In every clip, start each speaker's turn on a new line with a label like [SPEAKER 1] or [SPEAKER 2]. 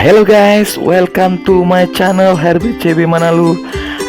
[SPEAKER 1] Hello guys, welcome to my channel Herbert CB Manalu.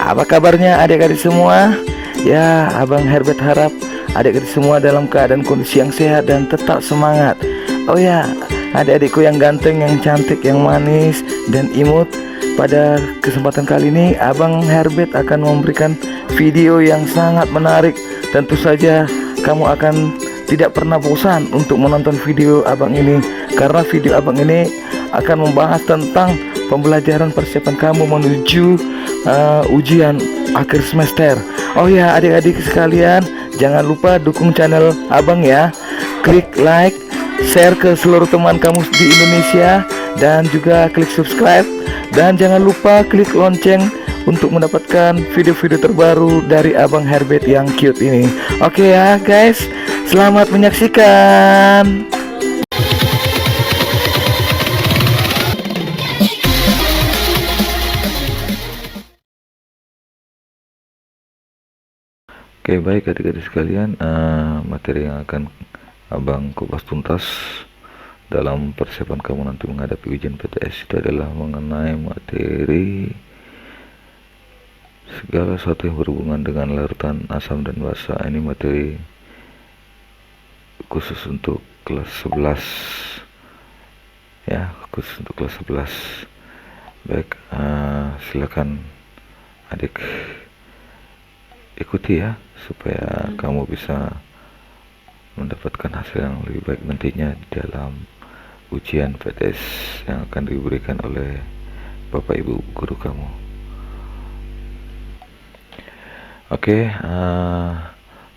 [SPEAKER 1] Apa kabarnya adik-adik semua? Ya, Abang Herbert harap adik-adik semua dalam keadaan kondisi yang sehat dan tetap semangat. Oh ya, adik-adikku yang ganteng, yang cantik, yang manis, dan imut. Pada kesempatan kali ini Abang Herbert akan memberikan video yang sangat menarik. Tentu saja kamu akan tidak pernah bosan untuk menonton video abang ini, karena video abang ini akan membahas tentang pembelajaran persiapan kamu menuju ujian akhir semester. Oh ya, adik-adik sekalian, jangan lupa dukung channel abang ya. Klik like, share ke seluruh teman kamu di Indonesia, dan juga klik subscribe. Dan jangan lupa klik lonceng untuk mendapatkan video-video terbaru dari abang Herbert yang cute ini. Oke ya guys, selamat menyaksikan. Oke, baik adik-adik sekalian, materi yang akan abang kupas tuntas dalam persiapan kamu nanti menghadapi ujian PTS itu adalah mengenai materi segala sesuatu yang berhubungan dengan larutan asam dan basa. Ini materi khusus untuk kelas 11 ya, khusus untuk kelas 11. Baik, silakan adik ikuti ya, supaya kamu bisa mendapatkan hasil yang lebih baik nantinya di dalam ujian PTS yang akan diberikan oleh Bapak Ibu guru kamu. Oke,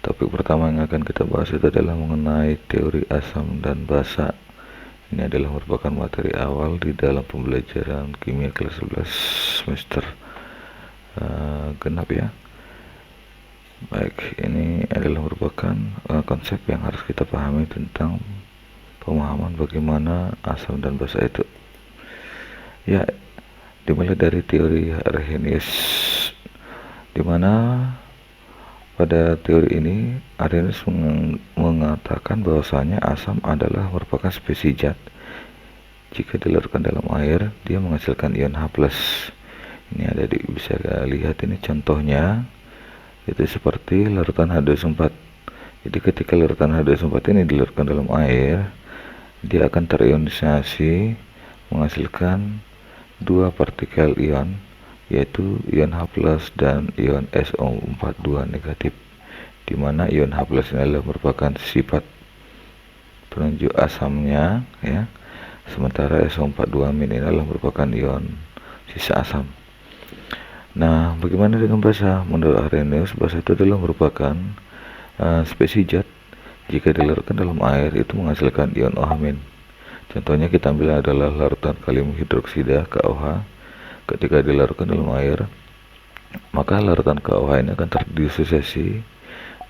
[SPEAKER 1] topik pertama yang akan kita bahas itu adalah mengenai teori asam dan basa. Ini adalah merupakan materi awal di dalam pembelajaran kimia kelas 11 semester genap ya. Baik, ini adalah merupakan konsep yang harus kita pahami tentang pemahaman bagaimana asam dan basa itu. Ya, dimulai dari teori Arrhenius, dimana pada teori ini Arrhenius mengatakan bahwasanya asam adalah merupakan spesies zat. Jika dilarutkan dalam air, dia menghasilkan ion H+. Ini ada bisa lihat ini contohnya. Itu seperti larutan H2SO4. Jadi ketika larutan H2SO4 ini dilarutkan dalam air, dia akan terionisasi menghasilkan dua partikel ion, yaitu ion H+ dan ion SO42 negatif, di mana ion H+ ini adalah merupakan sifat penunjuk asamnya ya, sementara SO42 ini adalah merupakan ion sisa asam. Nah, bagaimana dengan basa? Menurut Arrhenius, basa itu adalah merupakan spesies zat. Jika dilarutkan dalam air, itu menghasilkan ion OH-. Contohnya kita ambil adalah larutan kalium hidroksida KOH. Ketika dilarutkan dalam air, maka larutan KOH ini akan terdisosiasi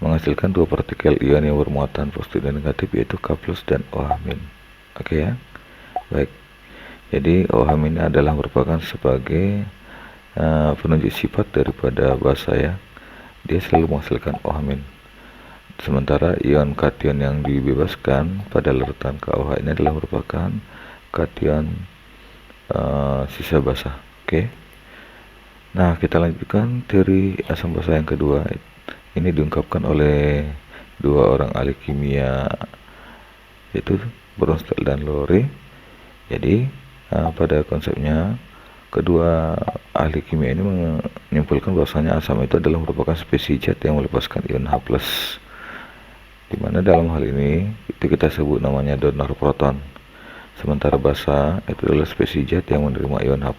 [SPEAKER 1] menghasilkan dua partikel ion yang bermuatan positif dan negatif, yaitu K+ dan OH-. Oke ya. Baik. Jadi OH- ini adalah merupakan sebagai penunjuk sifat daripada basa ya. Dia selalu menghasilkan OH-. Sementara ion kation yang dibebaskan pada larutan KOH ini adalah merupakan kation sisa basa. Oke. Nah, kita lanjutkan teori asam basa yang kedua. Ini diungkapkan oleh dua orang ahli kimia, yaitu Bronsted dan Lowry. Jadi pada konsepnya kedua ahli kimia ini menyimpulkan bahwasanya asam itu adalah merupakan spesies zat yang melepaskan ion H+, dimana dalam hal ini itu kita sebut namanya donor proton. Sementara basa itu adalah spesies zat yang menerima ion H+,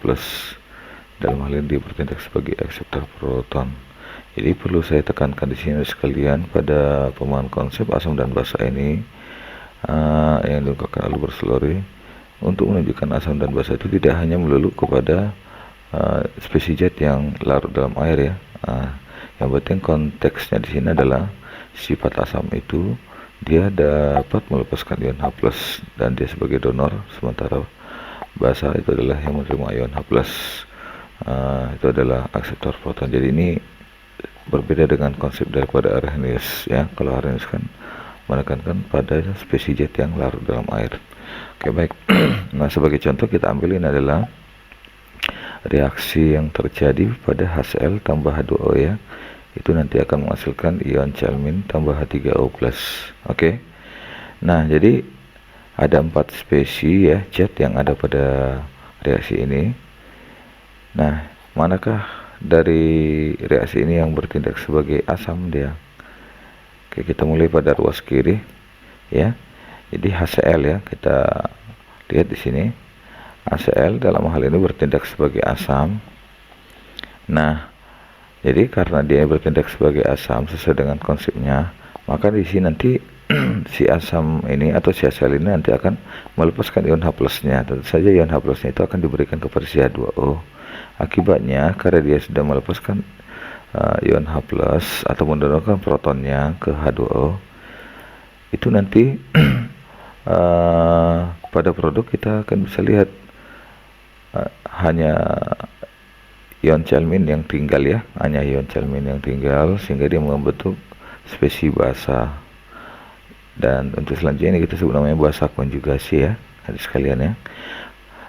[SPEAKER 1] dalam hal ini dia bertindak sebagai akseptor proton. Jadi perlu saya tekankan di sini sekalian, pada pemahaman konsep asam dan basa ini yang diungkapkan oleh Lowry, untuk menunjukkan asam dan basa itu tidak hanya melulu kepada spesies zat yang larut dalam air ya. Yang penting konteksnya di sini adalah sifat asam itu dia dapat melepaskan ion H+ dan dia sebagai donor, sementara basa itu adalah yang menerima ion H+, itu adalah akseptor proton. Jadi ini berbeda dengan konsep daripada Arrhenius ya. Kalau Arrhenius kan menekankan pada spesies zat yang larut dalam air. Oke, baik. Nah, sebagai contoh kita ambil ini adalah reaksi yang terjadi pada HCl tambah H2O ya. Itu nanti akan menghasilkan ion Cl- tambah H3O+. Oke. Nah, jadi ada 4 spesies ya zat yang ada pada reaksi ini. Nah, manakah dari reaksi ini yang bertindak sebagai asam dia? Oke, kita mulai pada ruas kiri ya. Jadi HCl ya, kita lihat di sini. HCl dalam hal ini bertindak sebagai asam. Nah, jadi karena dia bertindak sebagai asam sesuai dengan konsepnya, maka di sini nanti si asam ini atau si HCl ini nanti akan melepaskan ion H+-nya. Tentu saja ion H+-nya itu akan diberikan kepada si H2O. Akibatnya karena dia sudah melepaskan ion H+ atau mendorongkan protonnya ke H2O, itu nanti pada produk kita akan bisa lihat hanya ion Cl- yang tinggal ya, hanya ion Cl- yang tinggal, sehingga dia membentuk spesies basa. Dan untuk selanjutnya ini kita sebut namanya basa konjugasi ya, adik sekalian ya.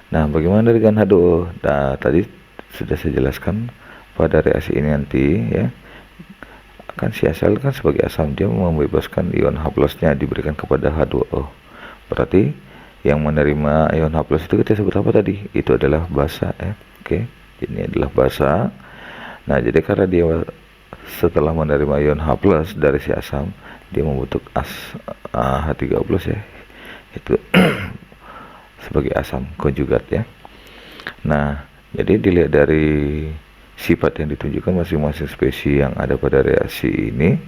[SPEAKER 1] Nah, bagaimana dengan H2O? Nah, tadi sudah saya jelaskan pada reaksi ini nanti ya, kan si HCl kan sebagai asam, dia membebaskan ion H+-nya diberikan kepada H2O. Berarti yang menerima ion H+ itu kita sebut apa tadi? Itu adalah basa ya. Oke, ini adalah basa. Nah, jadi karena dia setelah menerima ion H+ dari si asam, dia membentuk H3O+ ya. Itu sebagai asam konjugat ya. Nah, jadi dilihat dari sifat yang ditunjukkan masing-masing spesies yang ada pada reaksi ini,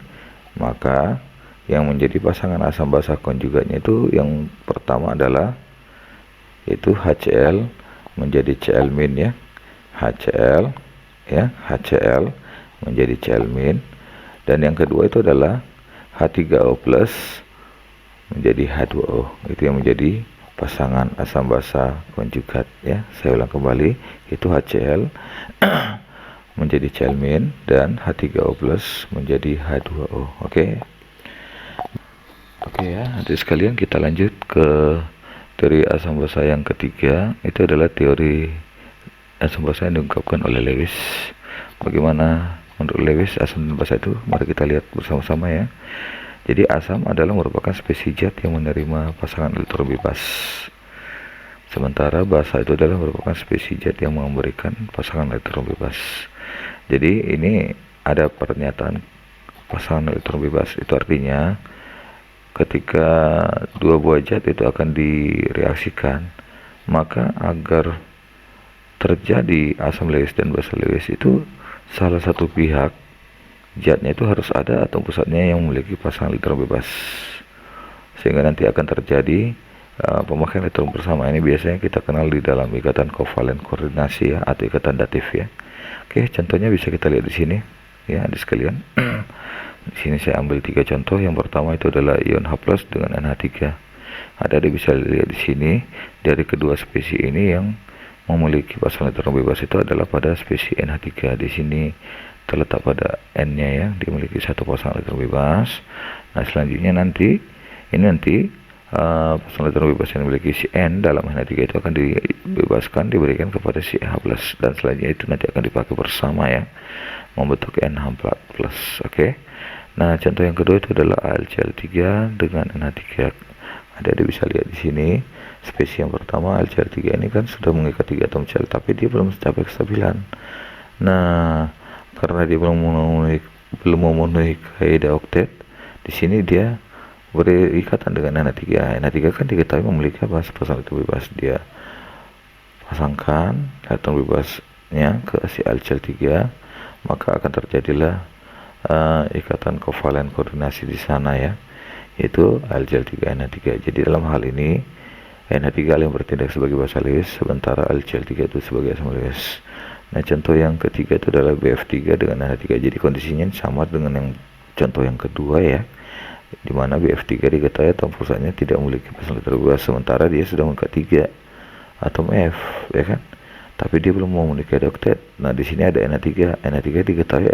[SPEAKER 1] maka yang menjadi pasangan asam basa konjugatnya itu yang pertama adalah yaitu HCl menjadi Cl- ya. HCl ya, HCl menjadi Cl-, dan yang kedua itu adalah H3O+ menjadi H2O. Itu yang menjadi pasangan asam basa konjugat ya. Saya ulang kembali, itu HCl menjadi Cl- dan H3O+ menjadi H2O. Oke. Oke ya, nanti sekalian kita lanjut ke teori asam basa yang ketiga. Itu adalah teori asam basa yang diungkapkan oleh Lewis. Bagaimana menurut Lewis asam basa itu? Mari kita lihat bersama-sama ya. Jadi asam adalah merupakan spesies zat yang menerima pasangan elektron bebas. Sementara basa itu adalah merupakan spesies zat yang memberikan pasangan elektron bebas. Jadi ini ada pernyataan pasangan elektron bebas. Itu artinya ketika dua buah zat itu akan direaksikan, maka agar terjadi asam Lewis dan basa Lewis itu salah satu pihak zatnya itu harus ada atau pusatnya yang memiliki pasangan elektron bebas, sehingga nanti akan terjadi pemakaian elektron bersama. Ini biasanya kita kenal di dalam ikatan kovalen koordinasi ya, atau ikatan datif ya. Oke, contohnya bisa kita lihat di sini ya, adik sekalian. Di sini saya ambil 3 contoh. Yang pertama itu adalah ion H+ dengan NH3. Ada bisa lihat di sini dari kedua spesies ini yang memiliki pasangan elektron bebas itu adalah pada spesies NH3. Di sini terletak pada N-nya ya, dimiliki satu pasangan elektron bebas. Nah, selanjutnya nanti pasangan elektron bebas yang memiliki si N dalam NH3 itu akan dibebaskan, diberikan kepada si H+, dan selanjutnya itu nanti akan dipakai bersama ya, membentuk NH+. Oke. Nah, contoh yang kedua itu adalah AlCl3 dengan NH3. Ada bisa lihat di sini spesies yang pertama AlCl3 ini kan sudah mengikat 3 atom Cl, tapi dia belum mencapai kestabilan. Nah, karena dia belum memenuhi kaidah oktet, di sini dia berikatan dengan NH3. NH3 kan diketahui memiliki pasangan elektron bebas. Dia pasangkan elektron bebasnya ke si AlCl3, maka akan terjadilah ikatan kovalen koordinasi di sana ya, yaitu AlCl3 NH3. Jadi dalam hal ini NH3 yang bertindak sebagai basa Lewis, sementara AlCl3 itu sebagai asam Lewis. Nah, contoh yang ketiga itu adalah BF3 dengan NH3. Jadi kondisinya sama dengan yang contoh yang kedua ya, dimana BF3 diketahui atom pusatnya tidak memiliki pasangan elektron bebas, sementara dia sudah mengikat 3 atom F ya kan, tapi dia belum memiliki kaidah oktet. Nah, di sini ada NH3. NH3 diketahui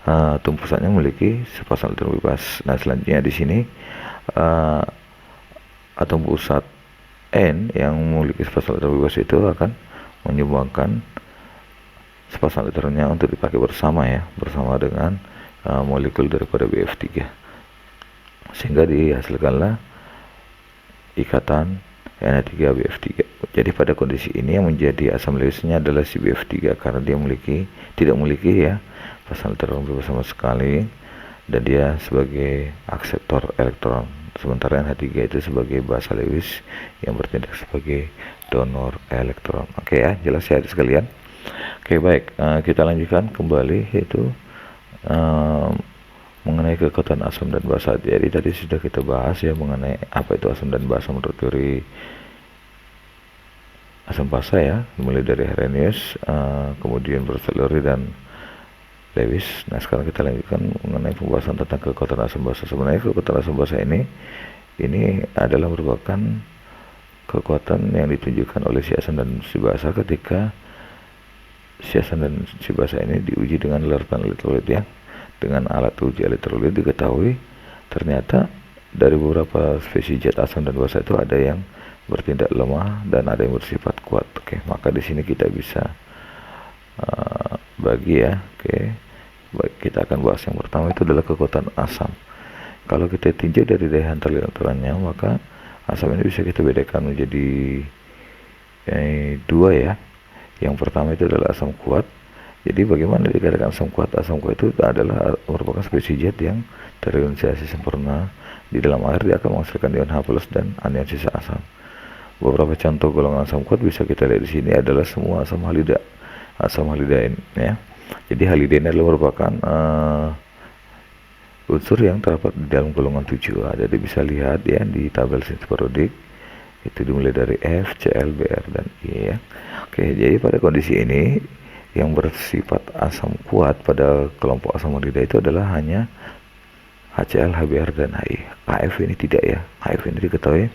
[SPEAKER 1] atom pusatnya memiliki sepasang elektron bebas. Nah, selanjutnya di sini atom pusat N yang memiliki sepasang elektron bebas itu akan menyumbangkan sepasang elektronnya untuk dipakai bersama ya, bersama dengan molekul daripada BF3, sehingga dihasilkanlah ikatan Na3BF3. Jadi pada kondisi ini yang menjadi asam Lewisnya adalah si BF3 karena dia tidak memiliki ya pasang elektron bebas sama sekali, dan dia sebagai akseptor elektron, sementara NH3 itu sebagai basa Lewis yang bertindak sebagai donor elektron. Oke ya, jelas ya sekalian. Oke, baik, kita lanjutkan kembali, yaitu mengenai kekuatan asam dan basa. Jadi tadi sudah kita bahas ya mengenai apa itu asam dan basa menurut teori asam basa ya, mulai dari Arrhenius, kemudian Bernoulli dan Lewis. Nah, sekarang kita lanjutkan mengenai pembahasan tentang kekuatan asam basa. Sebenarnya kekuatan asam basa ini adalah merupakan kekuatan yang ditunjukkan oleh si asam dan si basa ketika si asam dan si basa ini diuji dengan larutan elektrolit ya. Dengan alat uji elektrolit diketahui ternyata dari beberapa spesies zat asam dan basa itu ada yang bertindak lemah dan ada yang bersifat kuat. Oke, maka di sini kita bisa bagi ya. Oke, baik, kita akan bahas yang pertama itu adalah kekuatan asam. Kalau kita tinjau dari daya hantar elektronnya, maka asam ini bisa kita bedakan menjadi dua ya. Yang pertama itu adalah asam kuat. Jadi bagaimana dikatakan asam kuat? Asam kuat itu adalah merupakan spesies zat yang terionisasi sempurna di dalam air. Dia akan menghasilkan ion H+ dan anion sisa asam. Beberapa contoh golongan asam kuat bisa kita lihat di sini adalah semua asam halidain ya. Jadi halidain adalah merupakan unsur yang terdapat di dalam golongan 7A. Jadi bisa lihat ya di tabel sintesis periodik itu dimulai dari F, Cl, Br, dan I ya. Oke, jadi pada kondisi ini yang bersifat asam kuat pada kelompok asam halida itu adalah hanya HCl, HBr, dan HI. HF ini tidak ya. HF ini diketahui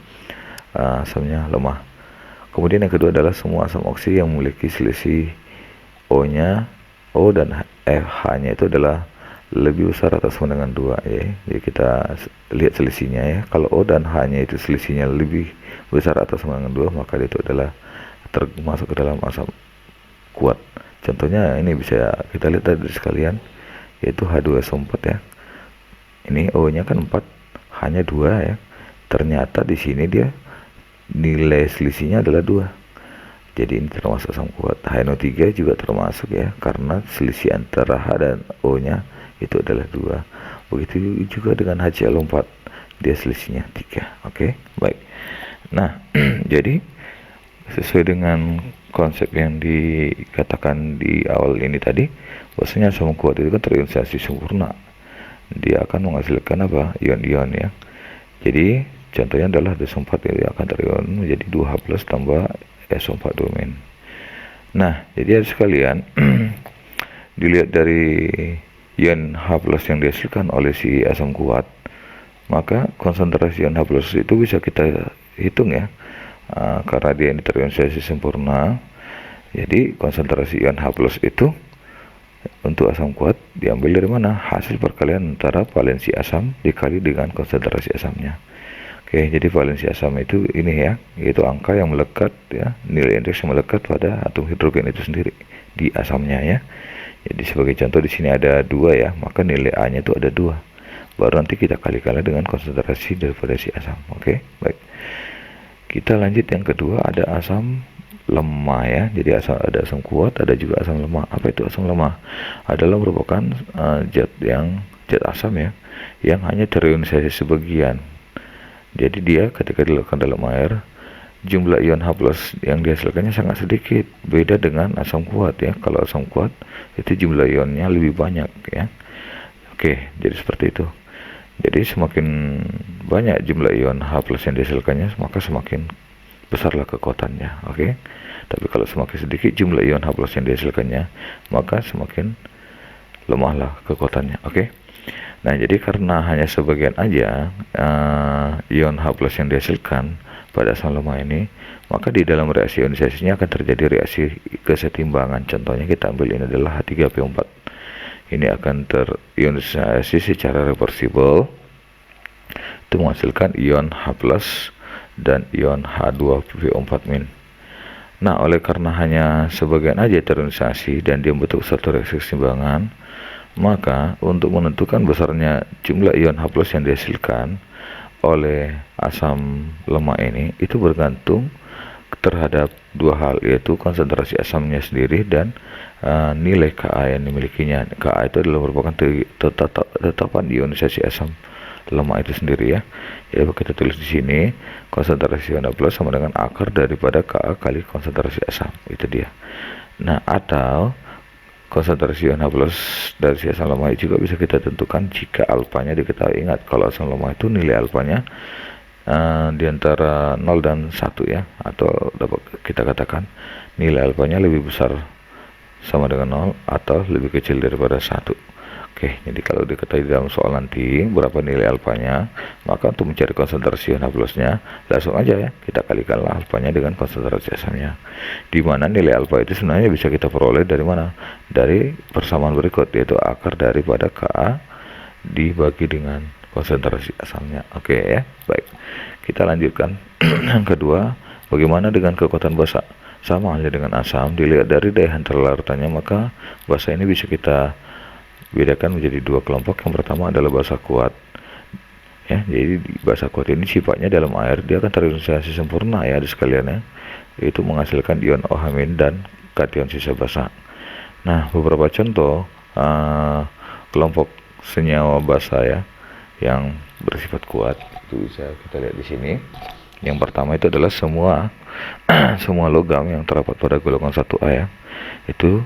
[SPEAKER 1] asamnya lemah. Kemudian yang kedua adalah semua asam oksi yang memiliki selisih O-nya, O dan H-nya itu adalah lebih besar atau sama dengan 2 ya. Jadi kita lihat selisihnya ya. Kalau O dan H-nya itu selisihnya lebih besar atau sama dengan 2, maka itu adalah termasuk ke dalam asam kuat. Contohnya ini bisa kita lihat tadi sekalian, yaitu H2SO4 ya. Ini O-nya kan 4, H-nya 2 ya. Ternyata di sini dia nilai selisihnya adalah 2. Jadi ini termasuk asam kuat. HNO3 juga termasuk ya, karena selisih antara H dan O-nya itu adalah 2. Begitu juga dengan HCl4, dia selisihnya 3. Oke, baik. Nah, jadi sesuai dengan konsep yang dikatakan di awal ini tadi, bahwasanya asam kuat itu kan terionisasi sempurna. Dia akan menghasilkan apa? Ion-ion ya. Jadi contohnya adalah SO4, dia akan terion menjadi 2H+ tambah SO4 domain. Nah, jadi sekalian dilihat dari ion H+ yang dihasilkan oleh si asam kuat, maka konsentrasi ion H+ itu bisa kita hitung ya, karena dia ini terionisasi sempurna. Jadi konsentrasi ion H+ itu untuk asam kuat diambil dari mana? Hasil perkalian antara valensi asam dikali dengan konsentrasi asamnya. Oke, jadi valensi asam itu ini ya, yaitu angka yang melekat ya, nilai indeks yang melekat pada atom hidrogen itu sendiri di asamnya ya. Jadi sebagai contoh di sini ada 2 ya, maka nilai A-nya itu ada 2. Baru nanti kita kali-kali dengan konsentrasi daripada si asam. Oke, baik. Kita lanjut yang kedua, ada asam lemah ya. Jadi ada asam kuat, ada juga asam lemah. Apa itu asam lemah? Adalah merupakan zat asam ya, yang hanya terionisasi sebagian. Jadi dia ketika dilakukan dalam air, jumlah ion H+ yang dihasilkannya sangat sedikit, beda dengan asam kuat ya. Kalau asam kuat itu jumlah ionnya lebih banyak ya. Oke, jadi seperti itu. Jadi semakin banyak jumlah ion H+ yang dihasilkannya, maka semakin besarlah kekuatannya. Oke. Tapi kalau semakin sedikit jumlah ion H+ yang dihasilkannya, maka semakin lemahlah kekuatannya. Oke. Nah, jadi karena hanya sebagian aja ion H+ yang dihasilkan pada asam lemah ini, maka di dalam reaksi ionisasinya akan terjadi reaksi kesetimbangan. Contohnya kita ambil ini adalah H3PO4. Ini akan terionisasi secara reversibel, itu menghasilkan ion H+ dan ion H2PO4-. Nah, oleh karena hanya sebagian aja terionisasi dan dia membentuk satu reaksi keseimbangan, maka untuk menentukan besarnya jumlah ion H+ yang dihasilkan oleh asam lemah ini itu bergantung terhadap dua hal, yaitu konsentrasi asamnya sendiri dan nilai Ka yang dimilikinya. Ka itu adalah merupakan tetapan ionisasi asam lemak itu sendiri ya. Jadi kita tulis di sini konsentrasi ion H+ sama dengan akar daripada Ka kali konsentrasi asam, itu dia. Nah, atau konsentrasi ion H+ dari si asam lemah juga bisa kita tentukan jika alfanya diketahui. Ingat, kalau asam lemah itu nilai alfanya di antara 0 dan 1 ya, atau dapat kita katakan nilai alfanya lebih besar sama dengan 0 atau lebih kecil daripada 1. Oke, jadi kalau diketahui dalam soal nanti berapa nilai alfanya, maka untuk mencari konsentrasi ion H+ nya langsung aja ya, kita kalikanlah alfanya dengan konsentrasi asamnya, di mana nilai alfa itu sebenarnya bisa kita peroleh dari mana? Dari persamaan berikut, yaitu akar daripada Ka dibagi dengan konsentrasi asamnya. Oke ya, baik, kita lanjutkan. Yang kedua, bagaimana dengan kekuatan basa? Sama halnya dengan asam, dilihat dari daya hantar larutannya, maka basa ini bisa kita bedakan menjadi dua kelompok. Yang pertama adalah basa kuat ya, jadi basa kuat ini sifatnya dalam air dia akan terionisasi sempurna ya, adik sekalian ya, yaitu menghasilkan ion OH- dan kation sisa basa. Nah, beberapa contoh kelompok senyawa basa ya yang bersifat kuat itu bisa kita lihat di sini. Yang pertama itu adalah semua logam yang terdapat pada golongan 1A ya, itu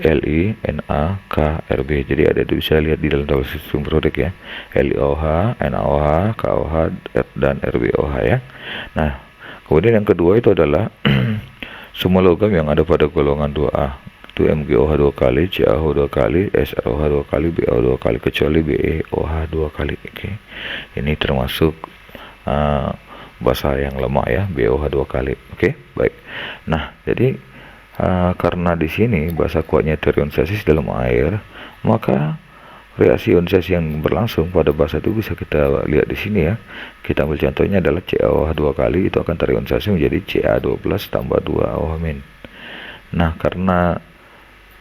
[SPEAKER 1] Li, Na, K, Rb. Jadi ada itu bisa lihat di dalam tabel sistem periodik ya, LiOH, NaOH, KOH, dan RbOH ya. Nah, kemudian yang kedua itu adalah semua logam yang ada pada golongan 2A, itu MgOH 2 kali, CaOH 2 kali, SrOH 2 kali, BO 2 kali, kecuali BeOH 2 kali. Oke. Ini termasuk basa yang lemah ya, BOH 2 kali. Oke, baik. Nah, jadi karena di sini basa kuatnya terionisasi dalam air, maka reaksi ionisasi yang berlangsung pada basa itu bisa kita lihat di sini ya. Kita ambil contohnya adalah CaOH 2 kali, itu akan terionisasi menjadi Ca12 tambah 2OH-. Nah, karena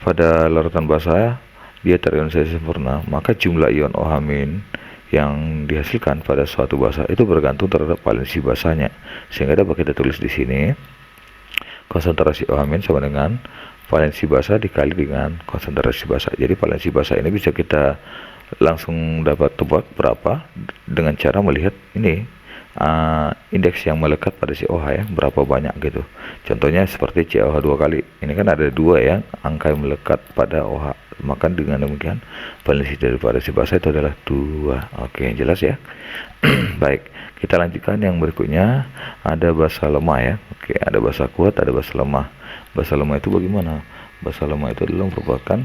[SPEAKER 1] pada larutan basa dia terionisasi sempurna, maka jumlah ion OH- yang dihasilkan pada suatu basa itu bergantung terhadap valensi basanya, sehingga dapat kita tulis di sini konsentrasi OH- sama dengan valensi basa dikali dengan konsentrasi basa. Jadi valensi basa ini bisa kita langsung dapat tebak berapa dengan cara melihat ini indeks yang melekat pada si OH ya, berapa banyak gitu. Contohnya seperti CaOH 2 kali, ini kan ada 2 ya angka yang melekat pada OH, maka dengan demikian valensi daripada si basa itu adalah 2. Oke, jelas ya. Baik, kita lanjutkan yang berikutnya, ada basa lemah ya. Oke, ada basa kuat, ada basa lemah. Basa lemah itu bagaimana? Basa lemah itu adalah merupakan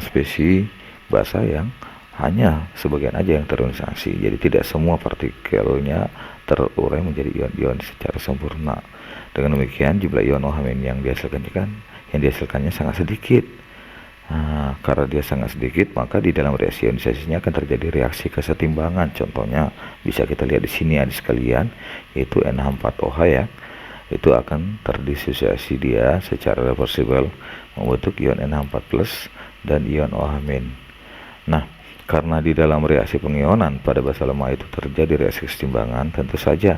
[SPEAKER 1] spesies basa yang hanya sebagian aja yang terionisasi, jadi tidak semua partikelnya terurai menjadi ion-ion secara sempurna. Dengan demikian jumlah ion OH- yang dihasilkannya sangat sedikit. Karena dia sangat sedikit, maka di dalam reaksi ionisasinya akan terjadi reaksi kesetimbangan. Contohnya bisa kita lihat di sini adik sekalian, yaitu NH4OH ya, itu akan terdisosiasi dia secara reversibel membentuk ion NH4+ dan ion OH-. Nah, karena di dalam reaksi pengionan pada basa lemah itu terjadi reaksi kesetimbangan, tentu saja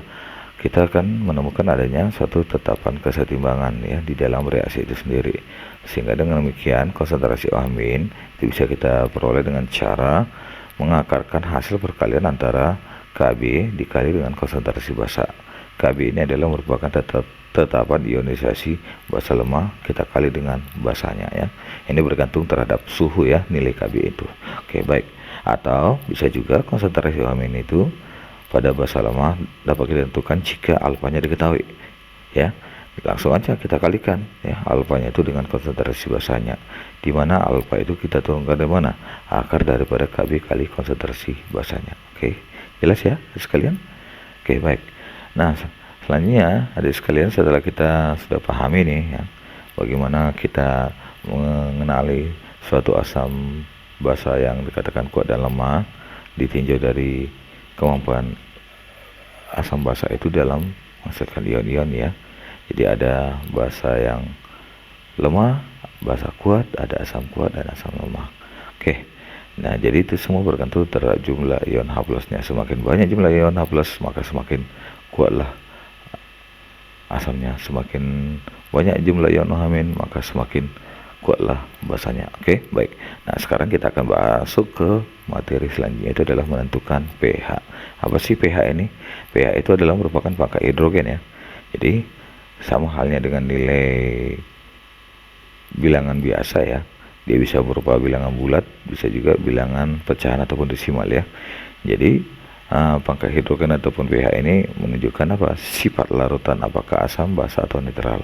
[SPEAKER 1] kita akan menemukan adanya suatu tetapan kesetimbangan ya di dalam reaksi itu sendiri. Sehingga dengan demikian konsentrasi OH- itu bisa kita peroleh dengan cara mengakarkan hasil perkalian antara Kb dikali dengan konsentrasi basa. Kb ini adalah merupakan tetapan ionisasi basa lemah, kita kali dengan basanya ya. Ini bergantung terhadap suhu ya, nilai Kb itu. Oke, baik. Atau bisa juga konsentrasi OH- itu pada basa lemah dapat kita tentukan jika alfanya diketahui ya. Langsung aja kita kalikan ya alfanya itu dengan konsentrasi basanya, di mana alfa itu kita turunkan dari mana? Akar daripada Kb kali konsentrasi basanya. Oke, jelas ya sekalian? Oke, baik. Nah, selanjutnya adik sekalian, setelah kita sudah pahami nih ya bagaimana kita mengenali suatu asam basa yang dikatakan kuat dan lemah, ditinjau dari kemampuan asam basa itu dalam menghasilkan ion-ion ya. Jadi ada basa yang lemah, basa kuat, ada asam kuat dan asam lemah. Oke. Nah, jadi itu semua bergantung terhadap jumlah ion H plusnya. Semakin banyak jumlah ion H plus, maka semakin kuatlah asamnya. Semakin banyak jumlah ion H min, maka semakin kuatlah basanya. Oke, baik. Nah, sekarang kita akan masuk ke materi selanjutnya, itu adalah menentukan pH. Apa sih pH ini? pH itu adalah merupakan pangkat hidrogen ya. Jadi sama halnya dengan nilai bilangan biasa ya. Dia bisa berupa bilangan bulat, bisa juga bilangan pecahan ataupun desimal ya. Jadi pangkat hidrogen ataupun pH ini menunjukkan apa? Sifat larutan, apakah asam, basa atau netral.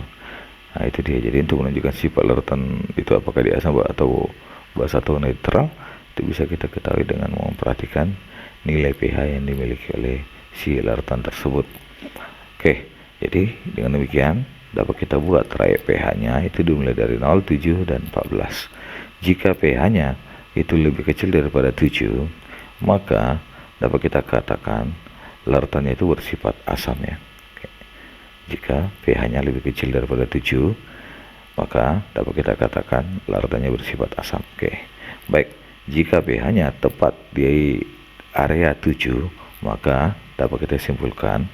[SPEAKER 1] Nah, itu dia. Jadi untuk menunjukkan sifat larutan itu apakah dia asam atau basa atau netral, itu bisa kita ketahui dengan memperhatikan nilai pH yang dimiliki oleh si larutan tersebut. Oke, jadi dengan demikian dapat kita buat trayek pH-nya itu dimulai dari 0, 7, dan 14. Jika pH-nya itu lebih kecil daripada 7, maka dapat kita katakan larutannya itu bersifat asam ya. Oke. Jika pH-nya lebih kecil daripada 7, maka dapat kita katakan larutannya bersifat asam. Oke. Baik, jika pH-nya tepat di area 7, maka dapat kita simpulkan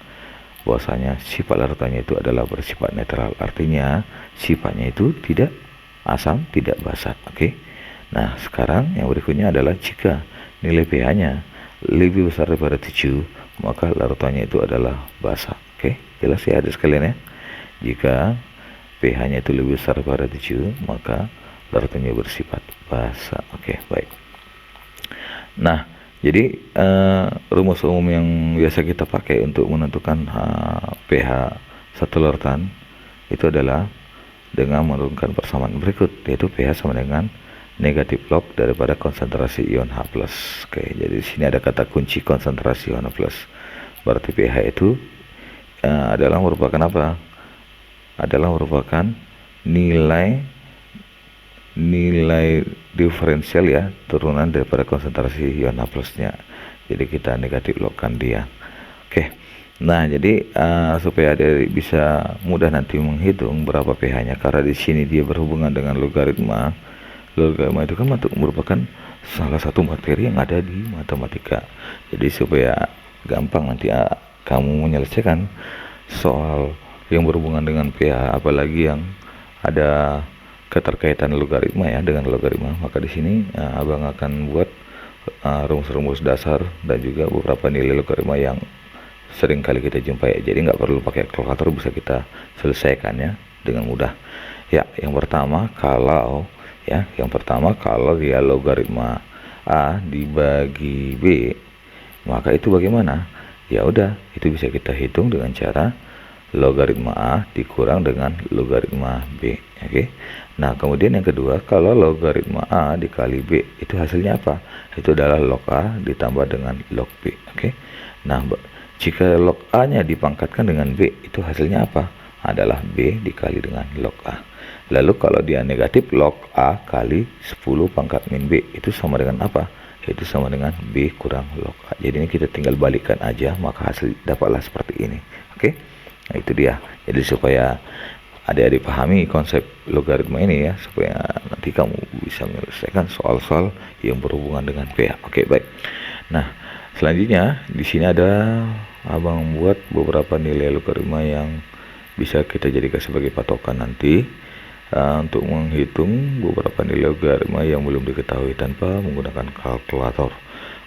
[SPEAKER 1] bahwasanya sifat larutannya itu adalah bersifat netral. Artinya sifatnya itu tidak asam, tidak basa. Oke. Nah, sekarang yang berikutnya adalah jika nilai pH-nya lebih besar daripada 7, maka larutannya itu adalah basa. Oke, jelas ya adik sekalian ya. Jika pH-nya itu lebih besar daripada 7, maka larutannya bersifat basa. Oke, baik. Nah, jadi rumus umum yang biasa kita pakai untuk menentukan pH satu larutan itu adalah dengan menurunkan persamaan berikut, yaitu pH sama dengan negatif log daripada konsentrasi ion H+. Oke, jadi di sini ada kata kunci konsentrasi ion H+. Berarti pH itu adalah merupakan apa? Adalah merupakan nilai diferensial ya, turunan daripada konsentrasi ion H+-nya. Jadi kita negatif logkan dia. Oke. Nah, jadi supaya dia bisa mudah nanti menghitung berapa pH-nya, karena di sini dia berhubungan dengan logaritma. Logaritma itu kan merupakan salah satu materi yang ada di matematika. Jadi supaya gampang nanti kamu menyelesaikan soal yang berhubungan dengan pH, apalagi yang ada keterkaitan logaritma ya, dengan logaritma, maka di sini abang akan buat rumus-rumus dasar dan juga beberapa nilai logaritma yang sering kali kita jumpai. Jadi nggak perlu pakai kalkulator, bisa kita selesaikan ya dengan mudah. Ya, yang pertama kalau dia logaritma A dibagi B, maka itu bagaimana? Ya udah, itu bisa kita hitung dengan cara logaritma A dikurang dengan logaritma B. Oke. Nah, kemudian yang kedua, kalau logaritma A dikali B, itu hasilnya apa? Itu adalah log A ditambah dengan log B. Oke. Nah, jika log A-nya dipangkatkan dengan B, itu hasilnya apa? Adalah B dikali dengan log A. Lalu kalau dia negatif, log A kali 10 pangkat min B, itu sama dengan apa? Itu sama dengan B kurang log A. Jadi ini kita tinggal balikkan aja, maka hasil dapatlah seperti ini. Oke. Nah, itu dia. Jadi supaya adik-adik pahami konsep logaritma ini ya, supaya nanti kamu bisa menyelesaikan soal-soal yang berhubungan dengan pH. Oke, baik. Nah, selanjutnya di sini ada abang buat beberapa nilai logaritma yang bisa kita jadikan sebagai patokan nanti untuk menghitung beberapa nilai logaritma yang belum diketahui tanpa menggunakan kalkulator.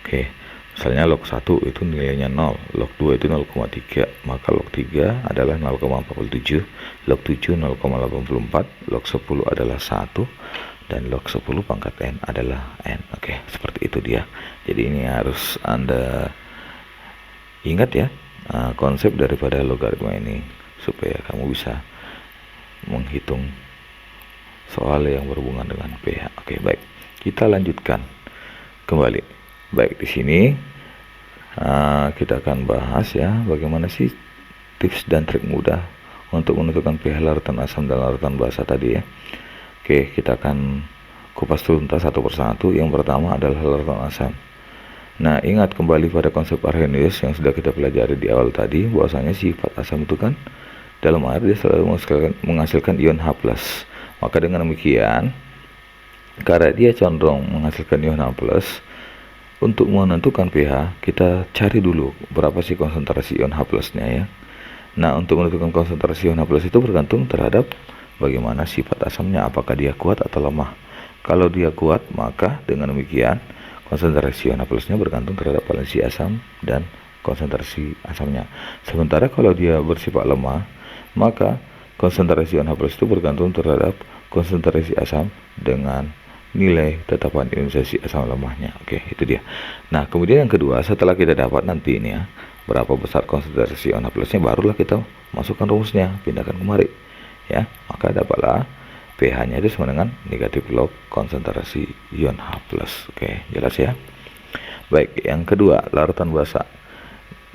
[SPEAKER 1] Oke. Misalnya log 1 itu nilainya 0, log 2 itu 0,3, maka log 3 adalah 0,47, log 7 0,84, log 10 adalah 1, dan log 10 pangkat n adalah n. Oke, seperti itu dia. Jadi ini harus Anda ingat ya, konsep daripada logaritma ini, supaya kamu bisa menghitung soal yang berhubungan dengan pH. Oke, baik. Kita lanjutkan kembali. Baik, di sini kita akan bahas ya, bagaimana sih tips dan trik mudah untuk menentukan pH larutan asam dan larutan basa tadi ya. Oke, kita akan kupas tuntas satu persatu. Yang pertama adalah larutan asam. Nah, ingat kembali pada konsep Arrhenius yang sudah kita pelajari di awal tadi, bahwasanya sifat asam itu kan dalam air dia selalu menghasilkan ion H+. Maka dengan demikian, karena dia condong menghasilkan ion H+, untuk menentukan pH, kita cari dulu berapa sih konsentrasi ion H+-nya ya. Nah, untuk menentukan konsentrasi ion H+ itu bergantung terhadap bagaimana sifat asamnya, apakah dia kuat atau lemah. Kalau dia kuat, maka dengan demikian konsentrasi ion H+-nya bergantung terhadap valensi asam dan konsentrasi asamnya. Sementara kalau dia bersifat lemah, maka konsentrasi ion H+ itu bergantung terhadap konsentrasi asam dengan nilai tetapan ionisasi asam lemahnya. Oke, itu dia. Nah, kemudian yang kedua, setelah kita dapat nanti ini ya, berapa besar konsentrasi ion H+-nya, barulah kita masukkan rumusnya, pindahkan kemari. Ya, maka dapatlah pH-nya itu sama dengan negatif log konsentrasi ion H+. Oke, jelas ya. Baik, yang kedua, larutan basa.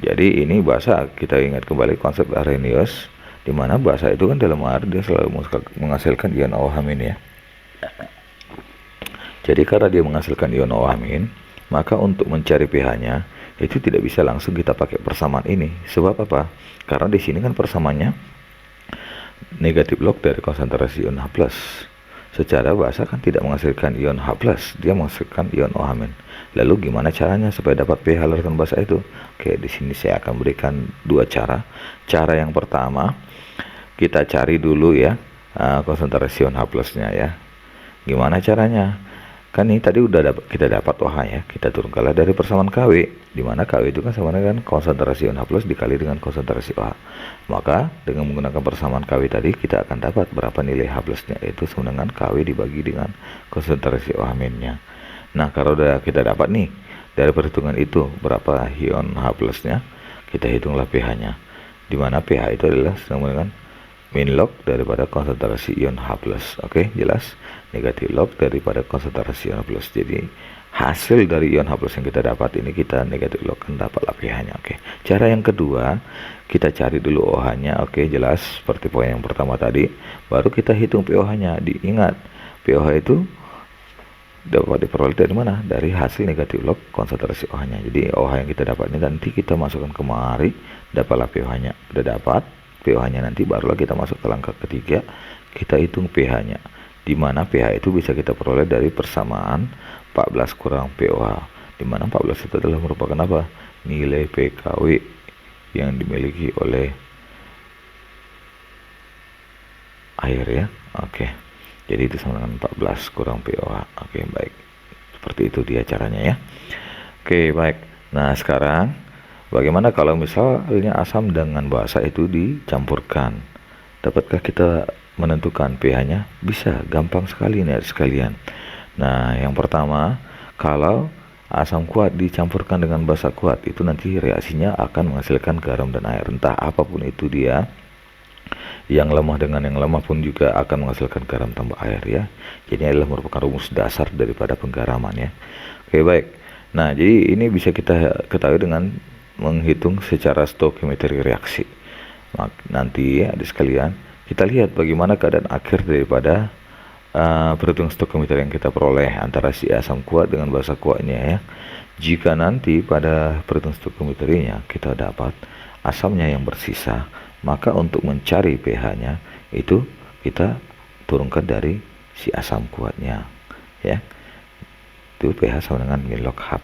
[SPEAKER 1] Jadi ini basa, kita ingat kembali konsep Arrhenius, di mana basa itu kan dalam air dia selalu menghasilkan ion OH- ya. Jadi karena dia menghasilkan ion OH-, maka untuk mencari pH-nya itu tidak bisa langsung kita pakai persamaan ini. Sebab apa? Karena di sini kan persamaannya negatif log dari konsentrasi ion H+. Secara basa kan tidak menghasilkan ion H+, dia menghasilkan ion OH-. Lalu gimana caranya supaya dapat pH larutan basa itu? Oke, di sini saya akan berikan dua cara. Cara yang pertama, kita cari dulu ya konsentrasi ion H+-nya ya. Gimana caranya? Kan ini tadi kita dapat OH ya, kita turunkanlah dari persamaan KW, di mana KW itu kan sama dengan konsentrasi ion H+ dikali dengan konsentrasi OH. Maka dengan menggunakan persamaan KW tadi, kita akan dapat berapa nilai H+-nya, yaitu sama dengan KW dibagi dengan konsentrasi OH-nya. Nah, kalau udah kita dapat nih dari perhitungan itu berapa ion H+-nya, kita hitunglah pH-nya, di mana pH itu adalah sama dengan min log daripada konsentrasi ion H+. Oke, jelas? Negatif log daripada konsentrasi ion H+. Jadi hasil dari ion H+ yang kita dapat ini kita negatif log kan dapatlah pH-nya. Oke. Cara yang kedua, kita cari dulu OH-nya. Oke, jelas seperti poin yang pertama tadi. Baru kita hitung pOH-nya. Diingat, pOH itu dapat diperoleh dari mana? Dari hasil negatif log konsentrasi OH-nya. Jadi OH yang kita dapat ini nanti kita masukkan kemari, dapatlah pOH-nya. Udah dapat pOH-nya, nanti barulah kita masuk ke langkah ketiga, kita hitung pH-nya, di mana pH itu bisa kita peroleh dari persamaan 14 kurang pOH, di mana 14 itu adalah merupakan apa? Nilai pKw yang dimiliki oleh air ya. Oke, jadi itu sama dengan 14 kurang pOH. Oke, baik, seperti itu dia caranya ya. Oke, baik. Nah, sekarang bagaimana kalau misalnya asam dengan basa itu dicampurkan? Dapatkah kita menentukan pH-nya? Bisa, gampang sekali nih sekalian. Nah, yang pertama, kalau asam kuat dicampurkan dengan basa kuat, itu nanti reaksinya akan menghasilkan garam dan air. Entah apapun itu dia, yang lemah dengan yang lemah pun juga akan menghasilkan garam tambah air ya. Jadi adalah merupakan rumus dasar daripada penggaraman ya. Oke, baik. Nah, jadi ini bisa kita ketahui dengan menghitung secara stoichiometri reaksi. Nanti ya adik sekalian, kita lihat bagaimana keadaan akhir daripada perhitungan stoichiometri yang kita peroleh antara si asam kuat dengan basa kuatnya ya. Jika nanti pada perhitungan stoichiometrinya kita dapat asamnya yang bersisa, maka untuk mencari pH-nya itu kita turunkan dari si asam kuatnya ya. Itu pH sama dengan min log H+.